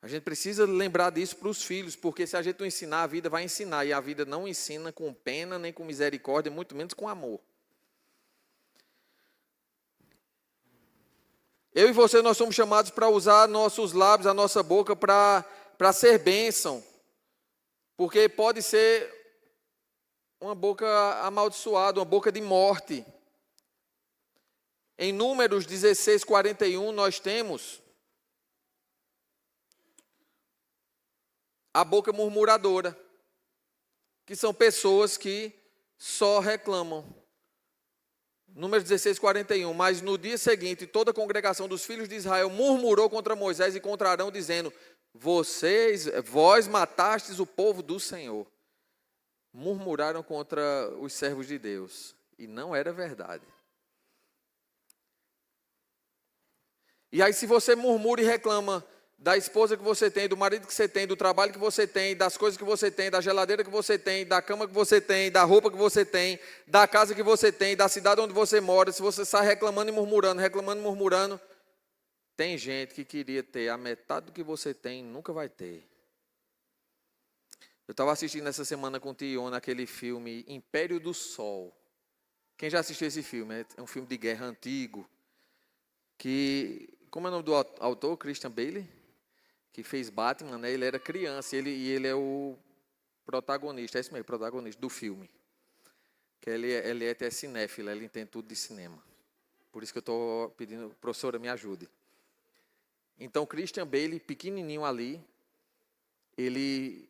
A gente precisa lembrar disso para os filhos, porque se a gente não ensinar, a vida vai ensinar, e a vida não ensina com pena, nem com misericórdia, muito menos com amor. Eu e você, nós somos chamados para usar nossos lábios, a nossa boca, para ser bênção. Porque pode ser uma boca amaldiçoada, uma boca de morte. Em Números 16, 41, nós temos a boca murmuradora, que são pessoas que só reclamam. Números 16, 41. Mas no dia seguinte, toda a congregação dos filhos de Israel murmurou contra Moisés e contra Arão, dizendo: vós matastes o povo do Senhor. Murmuraram contra os servos de Deus. E não era verdade. E aí, se você murmura e reclama da esposa que você tem, do marido que você tem, do trabalho que você tem, das coisas que você tem, da geladeira que você tem, da cama que você tem, da roupa que você tem, da casa que você tem, da cidade onde você mora, se você sai reclamando e murmurando, tem gente que queria ter a metade do que você tem e nunca vai ter. Eu estava assistindo essa semana com o Tion naquele filme Império do Sol. Quem já assistiu esse filme? É um filme de guerra antigo, que, como é o nome do autor? Christian Bale, que fez Batman, né? Ele era criança e ele é o protagonista, é isso mesmo, protagonista do filme. Que ele é até cinéfilo, ele entende tudo de cinema. Por isso que eu estou pedindo, professora, me ajude. Então, Christian Bale, pequenininho ali, ele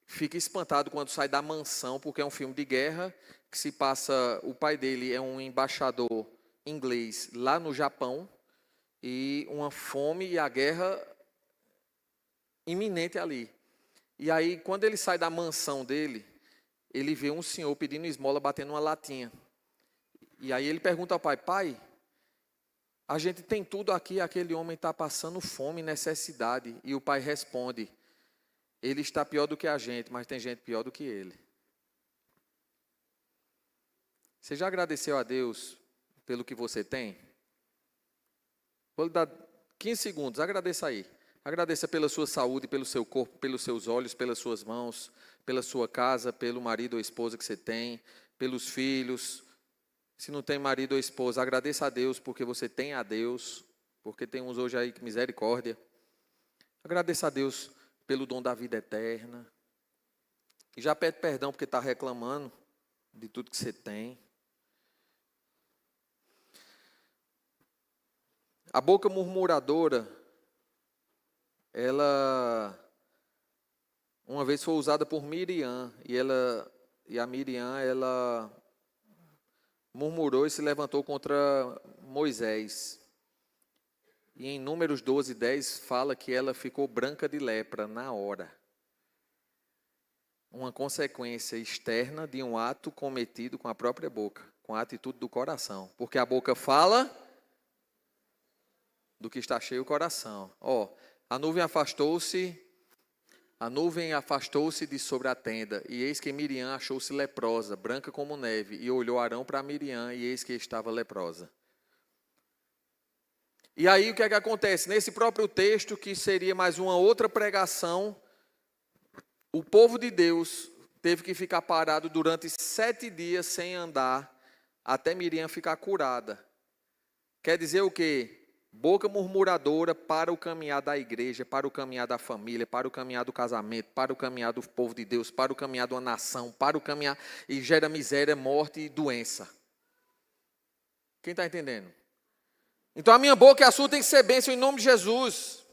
fica espantado quando sai da mansão, porque é um filme de guerra, que se passa, o pai dele é um embaixador inglês lá no Japão, e uma fome e a guerra iminente ali. E aí, quando ele sai da mansão dele, ele vê um senhor pedindo esmola, batendo uma latinha. E aí ele pergunta ao pai, pai, a gente tem tudo aqui, aquele homem está passando fome, necessidade. E o pai responde, ele está pior do que a gente, mas tem gente pior do que ele. Você já agradeceu a Deus pelo que você tem? Vou lhe dar 15 segundos, agradeça aí. Agradeça pela sua saúde, pelo seu corpo, pelos seus olhos, pelas suas mãos, pela sua casa, pelo marido ou esposa que você tem, pelos filhos. Se não tem marido ou esposa, agradeça a Deus porque você tem a Deus, porque tem uns hoje aí que misericórdia. Agradeça a Deus pelo dom da vida eterna. E já pede perdão porque está reclamando de tudo que você tem. A boca murmuradora, ela uma vez foi usada por Miriam, e a Miriam, ela murmurou e se levantou contra Moisés. E em Números 12:10 fala que ela ficou branca de lepra na hora. Uma consequência externa de um ato cometido com a própria boca, com a atitude do coração. Porque a boca fala do que está cheio o coração. A nuvem afastou-se de sobre a tenda, e eis que Miriam achou-se leprosa, branca como neve, e olhou Arão para Miriam, e eis que estava leprosa. E aí o que é que acontece? Nesse próprio texto, que seria mais uma outra pregação, o povo de Deus teve que ficar parado durante 7 dias sem andar, até Miriam ficar curada. Quer dizer o quê? Boca murmuradora para o caminhar da igreja, para o caminhar da família, para o caminhar do casamento, para o caminhar do povo de Deus, para o caminhar de uma nação, para o caminhar, e gera miséria, morte e doença. Quem está entendendo? Então a minha boca e a sua tem que ser bênção em nome de Jesus.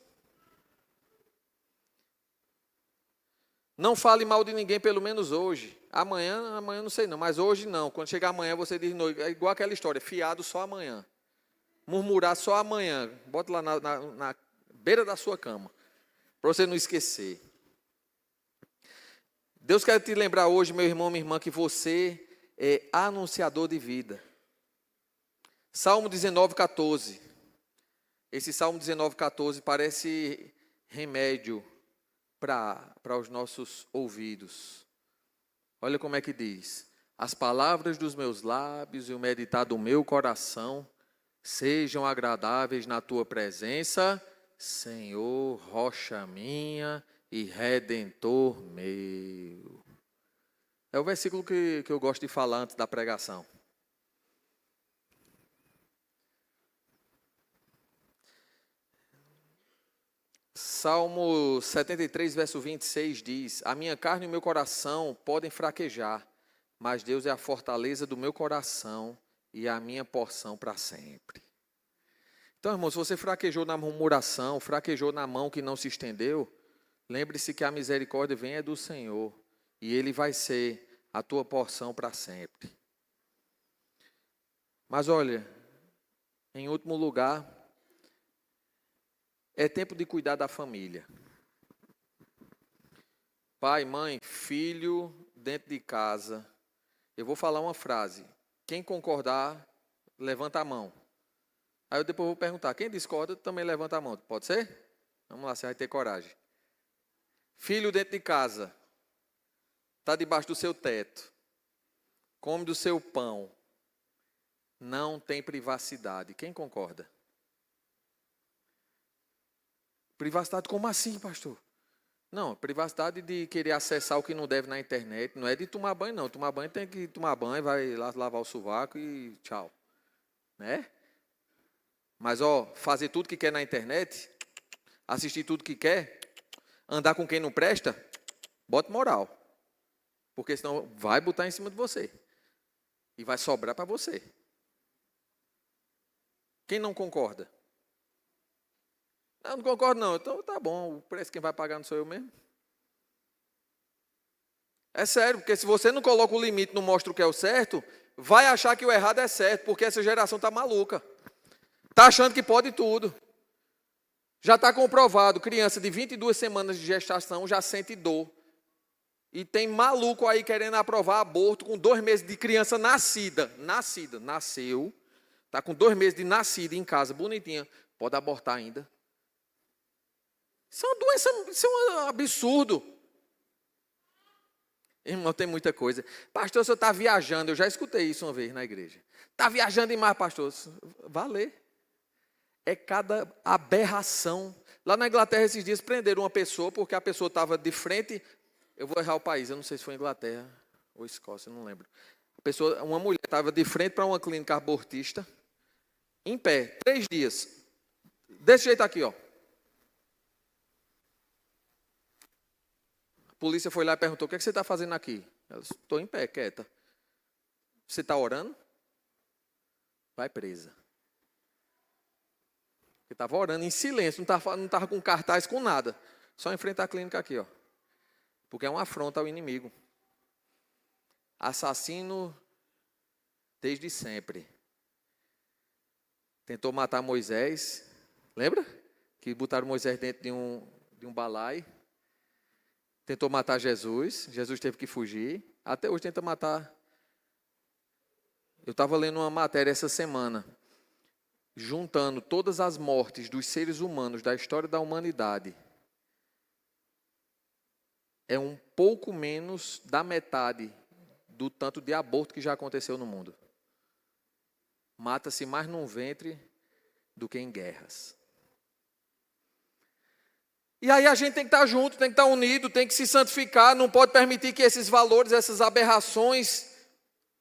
Não fale mal de ninguém, pelo menos hoje. Amanhã não sei não, mas hoje não. Quando chegar amanhã você diz, não, é igual aquela história, fiado só amanhã. Murmurar só amanhã, bota lá na beira da sua cama, para você não esquecer. Deus quer te lembrar hoje, meu irmão, minha irmã, que você é anunciador de vida. Salmo 19:14. Esse Salmo 19:14 parece remédio para os nossos ouvidos. Olha como é que diz. As palavras dos meus lábios e o meditar do meu coração sejam agradáveis na tua presença, Senhor, rocha minha e redentor meu. É o versículo que eu gosto de falar antes da pregação. Salmo 73, verso 26 diz, a minha carne e o meu coração podem fraquejar, mas Deus é a fortaleza do meu coração e a minha porção para sempre. Então, irmão, se você fraquejou na murmuração, fraquejou na mão que não se estendeu, lembre-se que a misericórdia vem do Senhor, e Ele vai ser a tua porção para sempre. Mas olha, em último lugar, é tempo de cuidar da família. Pai, mãe, filho, dentro de casa. Eu vou falar uma frase. Quem concordar, levanta a mão. Aí eu depois vou perguntar. Quem discorda, também levanta a mão. Pode ser? Vamos lá, você vai ter coragem. Filho dentro de casa. Está debaixo do seu teto. Come do seu pão. Não tem privacidade. Quem concorda? Privacidade, como assim, pastor? Não, privacidade de querer acessar o que não deve na internet, não é de tomar banho, não. Tomar banho tem que tomar banho, vai lá lavar o sovaco e tchau. Né? Mas, fazer tudo que quer na internet, assistir tudo que quer, andar com quem não presta, bota moral. Porque senão vai botar em cima de você. E vai sobrar para você. Quem não concorda? Não concordo não. Então tá bom, o preço quem vai pagar não sou eu mesmo. É sério, porque se você não coloca o limite, não mostra o que é o certo, vai achar que o errado é certo, porque essa geração está maluca. Está achando que pode tudo. Já está comprovado, criança de 22 semanas de gestação já sente dor. E tem maluco aí querendo aprovar aborto com 2 meses de criança nascida. Nasceu. Está com 2 meses de nascida em casa, bonitinha. Pode abortar ainda. Isso é uma doença, isso é um absurdo. Irmão, tem muita coisa. Pastor, o senhor está viajando. Eu já escutei isso uma vez na igreja. Está viajando demais, pastor. Vale. É cada aberração. Lá na Inglaterra, esses dias, prenderam uma pessoa, porque a pessoa estava de frente. Eu vou errar o país, eu não sei se foi Inglaterra ou Escócia, não lembro. Uma mulher estava de frente para uma clínica abortista, em pé, 3 dias. Desse jeito aqui, ó. A polícia foi lá e perguntou: o que é que você está fazendo aqui? Ela disse: estou em pé, quieta. Você está orando? Vai presa. Ele estava orando em silêncio, não estava com cartaz, com nada. Só em frente à clínica aqui, ó. Porque é uma afronta ao inimigo. Assassino desde sempre. Tentou matar Moisés. Lembra? Que botaram Moisés dentro de um balaio. Tentou matar Jesus. Jesus teve que fugir. Até hoje tenta matar. Eu estava lendo uma matéria essa semana, juntando todas as mortes dos seres humanos da história da humanidade. É um pouco menos da metade do tanto de aborto que já aconteceu no mundo. Mata-se mais num ventre do que em guerras. E aí a gente tem que estar junto, tem que estar unido, tem que se santificar, não pode permitir que esses valores, essas aberrações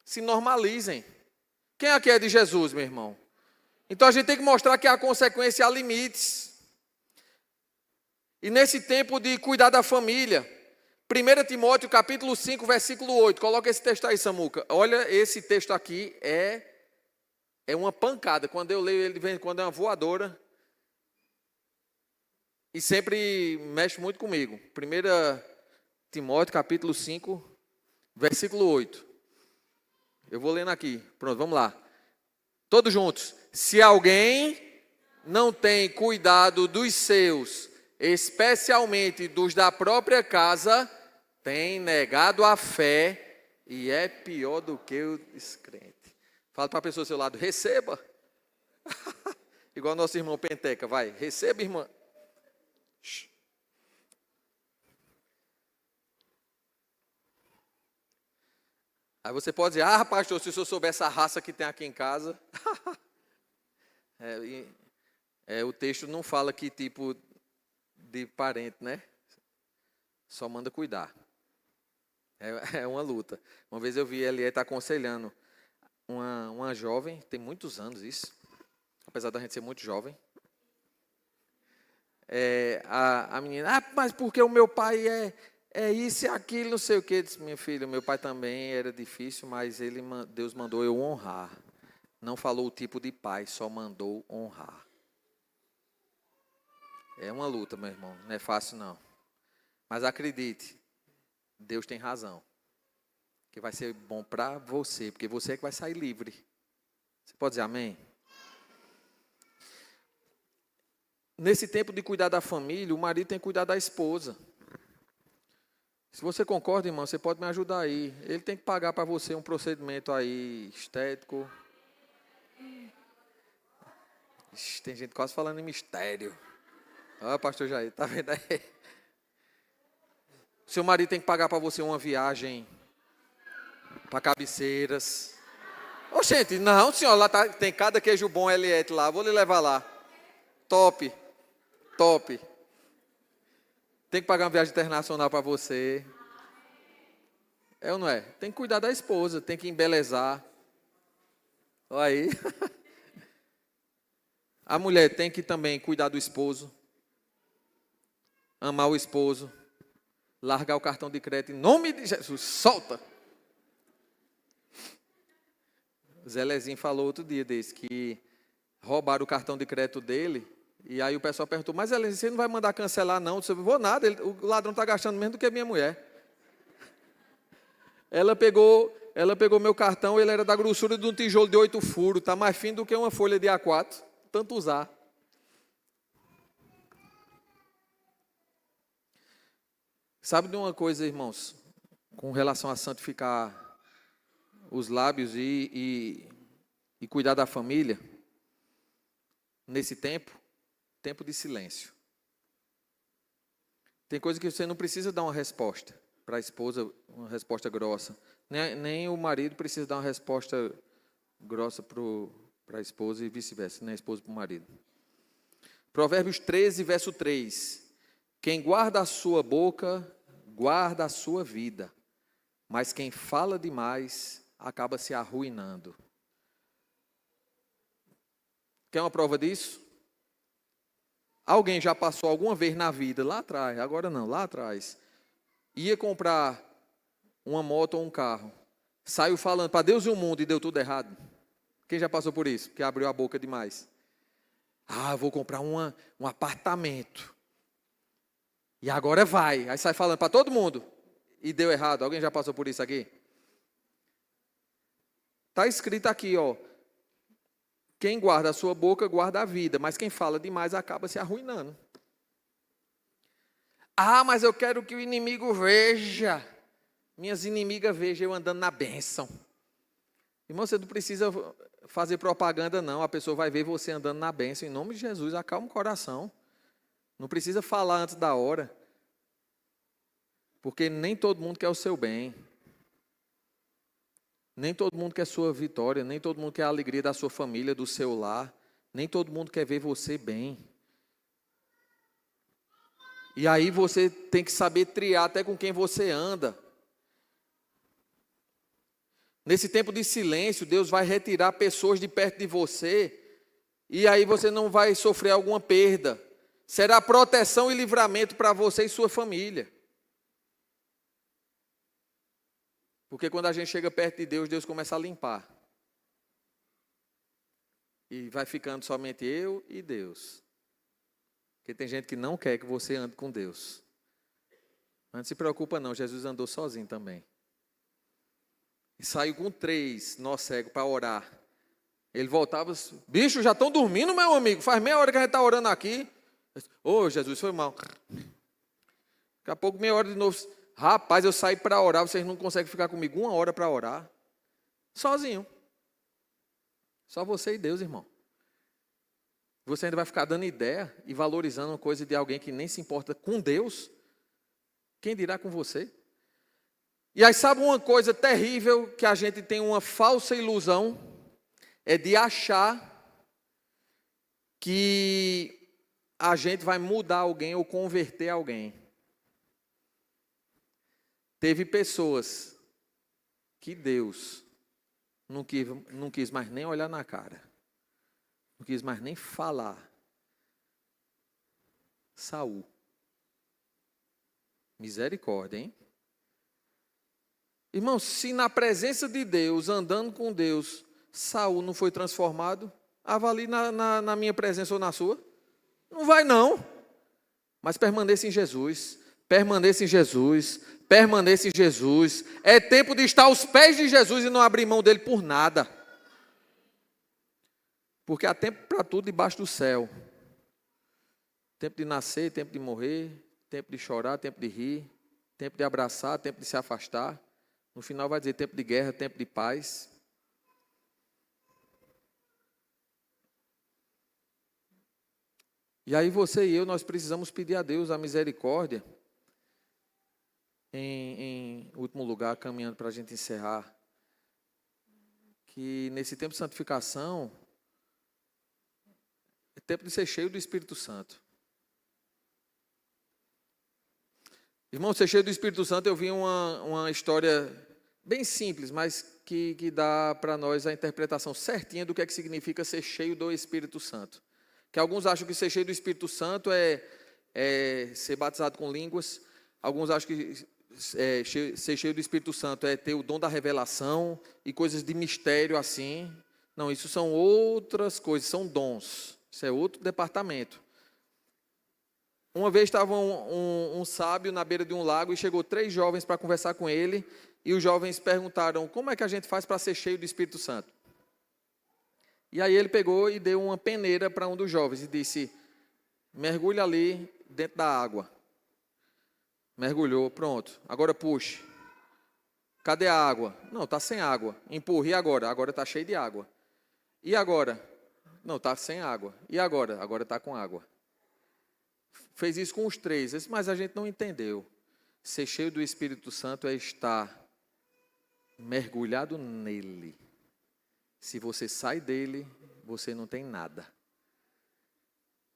se normalizem. Quem aqui é de Jesus, meu irmão? Então a gente tem que mostrar que há consequência, há limites. E nesse tempo de cuidar da família, 1 Timóteo capítulo 5, versículo 8. Coloca esse texto aí, Samuca. Olha, esse texto aqui é uma pancada. Quando eu leio ele, vem quando é uma voadora. E sempre mexe muito comigo. 1 Timóteo capítulo 5, versículo 8. Eu vou lendo aqui. Pronto, vamos lá. Todos juntos. Se alguém não tem cuidado dos seus, especialmente dos da própria casa, tem negado a fé e é pior do que o descrente. Fala para a pessoa do seu lado: receba. Igual nosso irmão Penteca, vai, receba, irmã. Aí você pode dizer: ah, pastor, se o senhor soubesse a raça que tem aqui em casa. O texto não fala que tipo de parente, né? Só manda cuidar. É uma luta. Uma vez eu vi ele está aconselhando uma jovem, tem muitos anos isso, apesar da gente ser muito jovem. A menina: mas porque o meu pai é isso e aquilo, não sei o que. Disse: minha filha, meu pai também era difícil, mas Deus mandou eu honrar. Não falou o tipo de pai, só mandou honrar. É uma luta, meu irmão, não é fácil não. Mas acredite, Deus tem razão. Que vai ser bom para você, porque você é que vai sair livre. Você pode dizer amém? Nesse tempo de cuidar da família, o marido tem que cuidar da esposa. Se você concorda, irmão, você pode me ajudar aí. Ele tem que pagar para você um procedimento aí estético. Ixi, tem gente quase falando em mistério. Olha, pastor Jair, tá vendo aí? Seu marido tem que pagar para você uma viagem para Cabeceiras. Ô, gente, não, senhor, lá tem cada queijo bom Eliette lá, vou lhe levar lá. Top. Tem que pagar uma viagem internacional para você. É ou não é? Tem que cuidar da esposa, tem que embelezar. Olha aí. A mulher tem que também cuidar do esposo. Amar o esposo. Largar o cartão de crédito em nome de Jesus. Solta! O Zelezinho falou outro dia desse, que roubaram o cartão de crédito dele. E aí o pessoal perguntou, mas Zelezinho, você não vai mandar cancelar não? Eu disse, vou nada, o ladrão está gastando menos do que a minha mulher. Ela pegou meu cartão, ele era da grossura de um tijolo de 8 furos. Está mais fino do que uma folha de A4. Tanto usar. Sabe de uma coisa, irmãos? Com relação a santificar os lábios e cuidar da família, nesse tempo de silêncio. Tem coisa que você não precisa dar uma resposta para a esposa, uma resposta grossa. Nem o marido precisa dar uma resposta grossa para a esposa e vice-versa, nem a esposa para o marido. Provérbios 13, verso 3. Quem guarda a sua boca, guarda a sua vida, mas quem fala demais acaba se arruinando. Quer uma prova disso? Alguém já passou alguma vez na vida, lá atrás, agora não, lá atrás, ia comprar uma moto ou um carro, saiu falando para Deus e o mundo e deu tudo errado? Quem já passou por isso? Que abriu a boca demais. Vou comprar um apartamento. E agora vai. Aí sai falando para todo mundo e deu errado. Alguém já passou por isso aqui? Está escrito aqui, ó. Quem guarda a sua boca, guarda a vida. Mas quem fala demais acaba se arruinando. Mas eu quero que o inimigo veja. Minhas inimigas vejam eu andando na bênção. Irmão, você não precisa fazer propaganda, não. A pessoa vai ver você andando na bênção. Em nome de Jesus, acalma o coração. Não precisa falar antes da hora. Porque nem todo mundo quer o seu bem. Nem todo mundo quer sua vitória, nem todo mundo quer a alegria da sua família, do seu lar. Nem todo mundo quer ver você bem. E aí você tem que saber triar até com quem você anda. Nesse tempo de silêncio, Deus vai retirar pessoas de perto de você. E aí você não vai sofrer alguma perda. Será proteção e livramento para você e sua família. Porque quando a gente chega perto de Deus, Deus começa a limpar. E vai ficando somente eu e Deus. Porque tem gente que não quer que você ande com Deus. Mas não se preocupa não, Jesus andou sozinho também. E saiu com 3 nós cegos para orar. Ele voltava, bicho, já estão dormindo, meu amigo. Faz meia hora que a gente está orando aqui. Jesus, foi mal. Daqui a pouco, meia hora de novo. Rapaz, eu saí para orar, vocês não conseguem ficar comigo 1 hora para orar? Sozinho. Só você e Deus, irmão. Você ainda vai ficar dando ideia e valorizando uma coisa de alguém que nem se importa com Deus? Quem dirá com você? E aí sabe uma coisa terrível que a gente tem uma falsa ilusão? É de achar que a gente vai mudar alguém ou converter alguém. Teve pessoas que Deus não quis mais nem olhar na cara. Não quis mais nem falar. Saul. Misericórdia, hein? Irmão, se na presença de Deus, andando com Deus, Saul não foi transformado, avalie na minha presença ou na sua. Não vai não. Mas permaneça em Jesus. Permaneça em Jesus. Permaneça em Jesus. É tempo de estar aos pés de Jesus e não abrir mão dele por nada. Porque há tempo para tudo debaixo do céu. Tempo de nascer, tempo de morrer, tempo de chorar, tempo de rir, tempo de abraçar, tempo de se afastar. No final vai dizer tempo de guerra, tempo de paz. E aí você e eu, nós precisamos pedir a Deus a misericórdia. Em último lugar, caminhando para a gente encerrar, que nesse tempo de santificação, é tempo de ser cheio do Espírito Santo. Irmão, ser cheio do Espírito Santo, eu vi uma história bem simples, mas que dá para nós a interpretação certinha do que é que significa ser cheio do Espírito Santo. Que alguns acham que ser cheio do Espírito Santo é ser batizado com línguas, alguns acham que ser cheio do Espírito Santo é ter o dom da revelação e coisas de mistério assim. Não, isso são outras coisas, são dons, isso é outro departamento. Uma vez estava um sábio na beira de um lago e chegou 3 jovens para conversar com ele, e os jovens perguntaram, como é que a gente faz para ser cheio do Espírito Santo? E aí ele pegou e deu uma peneira para um dos jovens e disse, mergulha ali dentro da água. Mergulhou, pronto, agora puxe. Cadê a água? Não, está sem água. Empurre, e agora? Agora está cheio de água. E agora? Não, está sem água. E agora? Agora está com água. Fez isso com os 3, mas a gente não entendeu. Ser cheio do Espírito Santo é estar mergulhado nele. Se você sai dele, você não tem nada.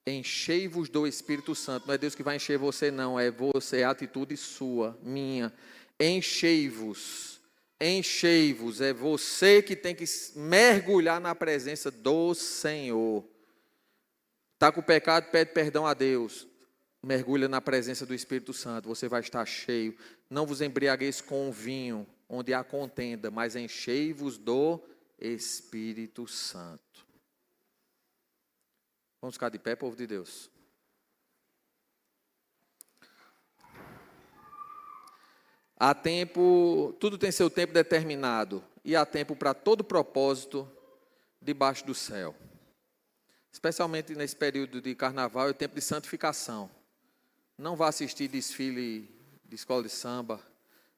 Enchei-vos do Espírito Santo. Não é Deus que vai encher você, não. É você, é a atitude sua, minha. Enchei-vos. Enchei-vos. É você que tem que mergulhar na presença do Senhor. Está com o pecado, pede perdão a Deus. Mergulha na presença do Espírito Santo, você vai estar cheio. Não vos embriagueis com vinho, onde há contenda, mas enchei-vos do Espírito Santo. Vamos ficar de pé, povo de Deus. Há tempo, tudo tem seu tempo determinado, e há tempo para todo propósito debaixo do céu. Especialmente nesse período de carnaval, é o tempo de santificação. Não vá assistir desfile de escola de samba.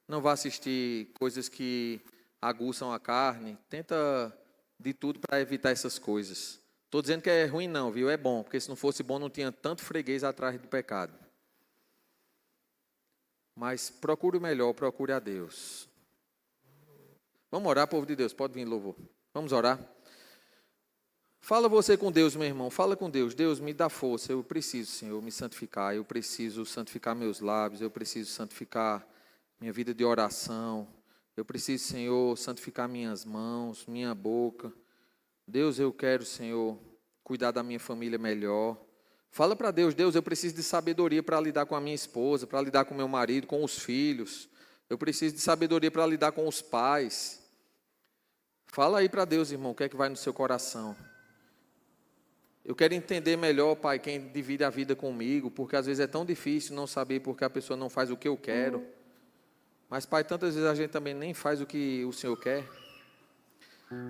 Não vá assistir coisas que aguçam a carne. Tenta de tudo para evitar essas coisas. Estou dizendo que é ruim não, viu? É bom, porque se não fosse bom não tinha tanto freguês atrás do pecado. Mas procure o melhor, procure a Deus. Vamos orar, povo de Deus. Pode vir, louvor. Vamos orar. Fala você com Deus, meu irmão, fala com Deus. Deus, me dá força, eu preciso, Senhor, me santificar. Eu preciso santificar meus lábios, eu preciso santificar minha vida de oração. Eu preciso, Senhor, santificar minhas mãos, minha boca. Deus, eu quero, Senhor, cuidar da minha família melhor. Fala para Deus, Deus, eu preciso de sabedoria para lidar com a minha esposa, para lidar com meu marido, com os filhos. Eu preciso de sabedoria para lidar com os pais. Fala aí para Deus, irmão, o que é que vai no seu coração. Eu quero entender melhor, Pai, quem divide a vida comigo, porque às vezes é tão difícil não saber porque a pessoa não faz o que eu quero. Mas, Pai, tantas vezes a gente também nem faz o que o Senhor quer.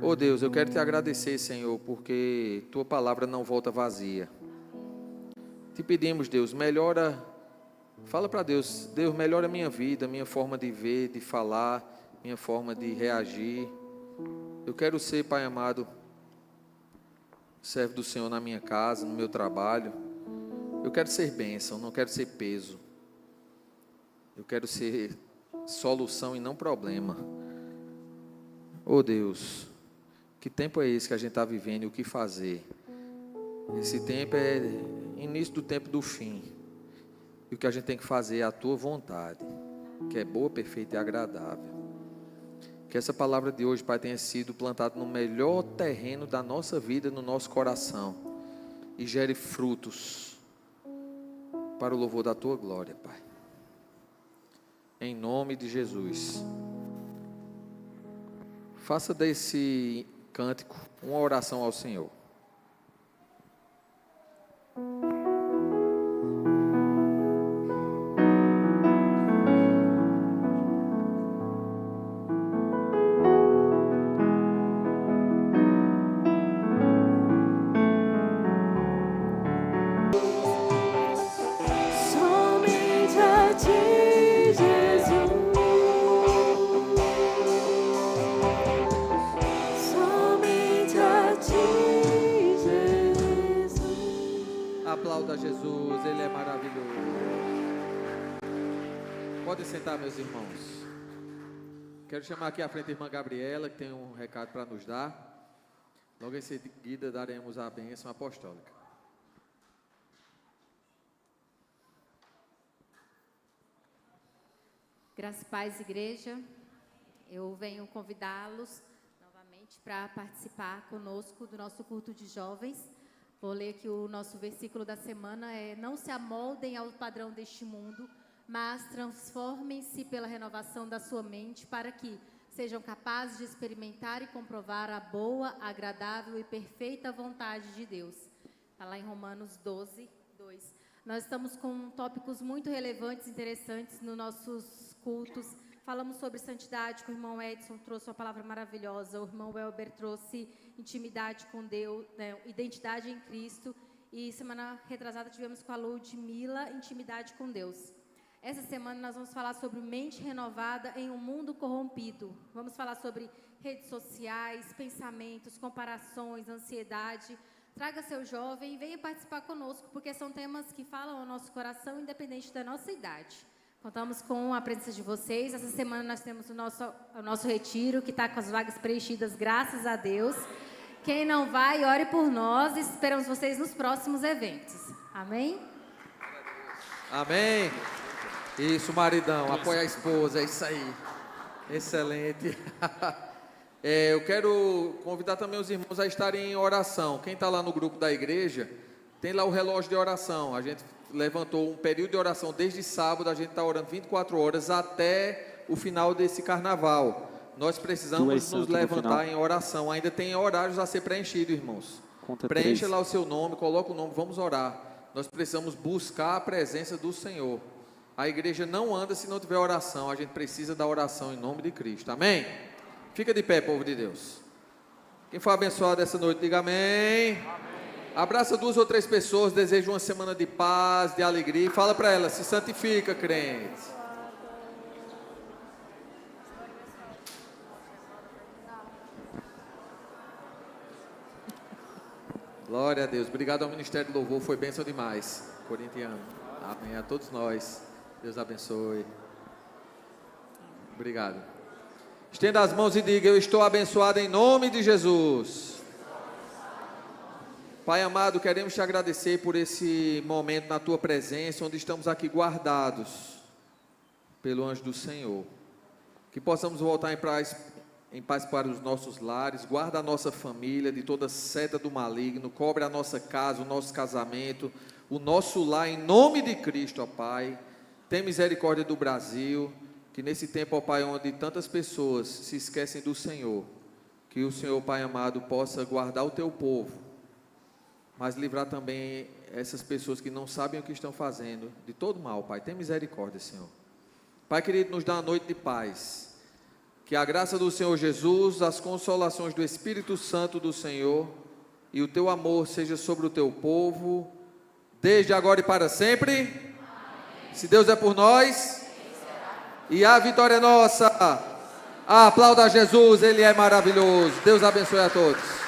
Oh, Deus, eu quero te agradecer, Senhor, porque tua palavra não volta vazia. Te pedimos, Deus, melhora, fala para Deus, Deus, melhora a minha vida, minha forma de ver, de falar, minha forma de reagir. Eu quero ser, Pai amado, servo do Senhor na minha casa, no meu trabalho. Eu quero ser bênção, não quero ser peso. Eu quero ser solução e não problema. Oh Deus, que tempo é esse que a gente está vivendo e o que fazer? Esse tempo é início do tempo do fim. E o que a gente tem que fazer é a tua vontade, que é boa, perfeita e agradável. Que essa palavra de hoje, Pai, tenha sido plantada no melhor terreno da nossa vida, no nosso coração. E gere frutos para o louvor da tua glória, Pai. Em nome de Jesus. Faça desse cântico uma oração ao Senhor. Aplauda Jesus, Ele é maravilhoso. Podem sentar, meus irmãos. Quero chamar aqui à frente a irmã Gabriela, que tem um recado para nos dar. Logo em seguida daremos a bênção apostólica. Graças e paz, igreja. Eu venho convidá-los novamente para participar conosco do nosso culto de jovens. Vou ler aqui o nosso versículo da semana, não se amoldem ao padrão deste mundo, mas transformem-se pela renovação da sua mente para que sejam capazes de experimentar e comprovar a boa, agradável e perfeita vontade de Deus. Está lá em Romanos 12, 2. Nós estamos com tópicos muito relevantes, interessantes nos nossos cultos. Falamos sobre santidade, que o irmão Edson trouxe uma palavra maravilhosa, o irmão Welber trouxe intimidade com Deus, né, identidade em Cristo, e semana retrasada tivemos com a Ludmila, intimidade com Deus. Essa semana nós vamos falar sobre mente renovada em um mundo corrompido. Vamos falar sobre redes sociais, pensamentos, comparações, ansiedade. Traga seu jovem e venha participar conosco, porque são temas que falam ao nosso coração, independente da nossa idade. Contamos com a presença de vocês. Essa semana nós temos o nosso retiro, que está com as vagas preenchidas, graças a Deus. Quem não vai, ore por nós e esperamos vocês nos próximos eventos. Amém? Amém. Isso, maridão, apoia a esposa, é isso aí. Excelente. Eu quero convidar também os irmãos a estarem em oração. Quem está lá no grupo da igreja, tem lá o relógio de oração. A gente levantou um período de oração desde sábado, a gente está orando 24 horas até o final desse carnaval. Nós precisamos nos levantar em oração. Ainda tem horários a ser preenchidos, irmãos. Preencha lá o seu nome, coloca o nome, vamos orar. Nós precisamos buscar a presença do Senhor. A igreja não anda se não tiver oração. A gente precisa da oração em nome de Cristo. Amém? Fica de pé, povo de Deus. Quem for abençoado essa noite, diga amém. Abraça 2 ou 3 pessoas, deseja uma semana de paz, de alegria. Fala para elas, se santifica, crente. Glória a Deus. Obrigado ao Ministério do Louvor, foi bênção demais. Corintiano. Amém a todos nós. Deus abençoe. Obrigado. Estenda as mãos e diga, eu estou abençoado em nome de Jesus. Pai amado, queremos te agradecer por esse momento na tua presença, onde estamos aqui guardados pelo anjo do Senhor. Que possamos voltar em paz para os nossos lares, guarda a nossa família de toda seta do maligno, cobre a nossa casa, o nosso casamento, o nosso lar, em nome de Cristo, ó Pai. Tem misericórdia do Brasil, que nesse tempo, ó Pai, onde tantas pessoas se esquecem do Senhor, que o Senhor, Pai amado, possa guardar o teu povo, mas livrar também essas pessoas que não sabem o que estão fazendo de todo mal, Pai. Tem misericórdia, Senhor. Pai querido, nos dá uma noite de paz. Que a graça do Senhor Jesus, as consolações do Espírito Santo do Senhor e o teu amor seja sobre o teu povo, desde agora e para sempre. Amém. Se Deus é por nós, e a vitória é nossa. Aplauda Jesus, Ele é maravilhoso. Deus abençoe a todos.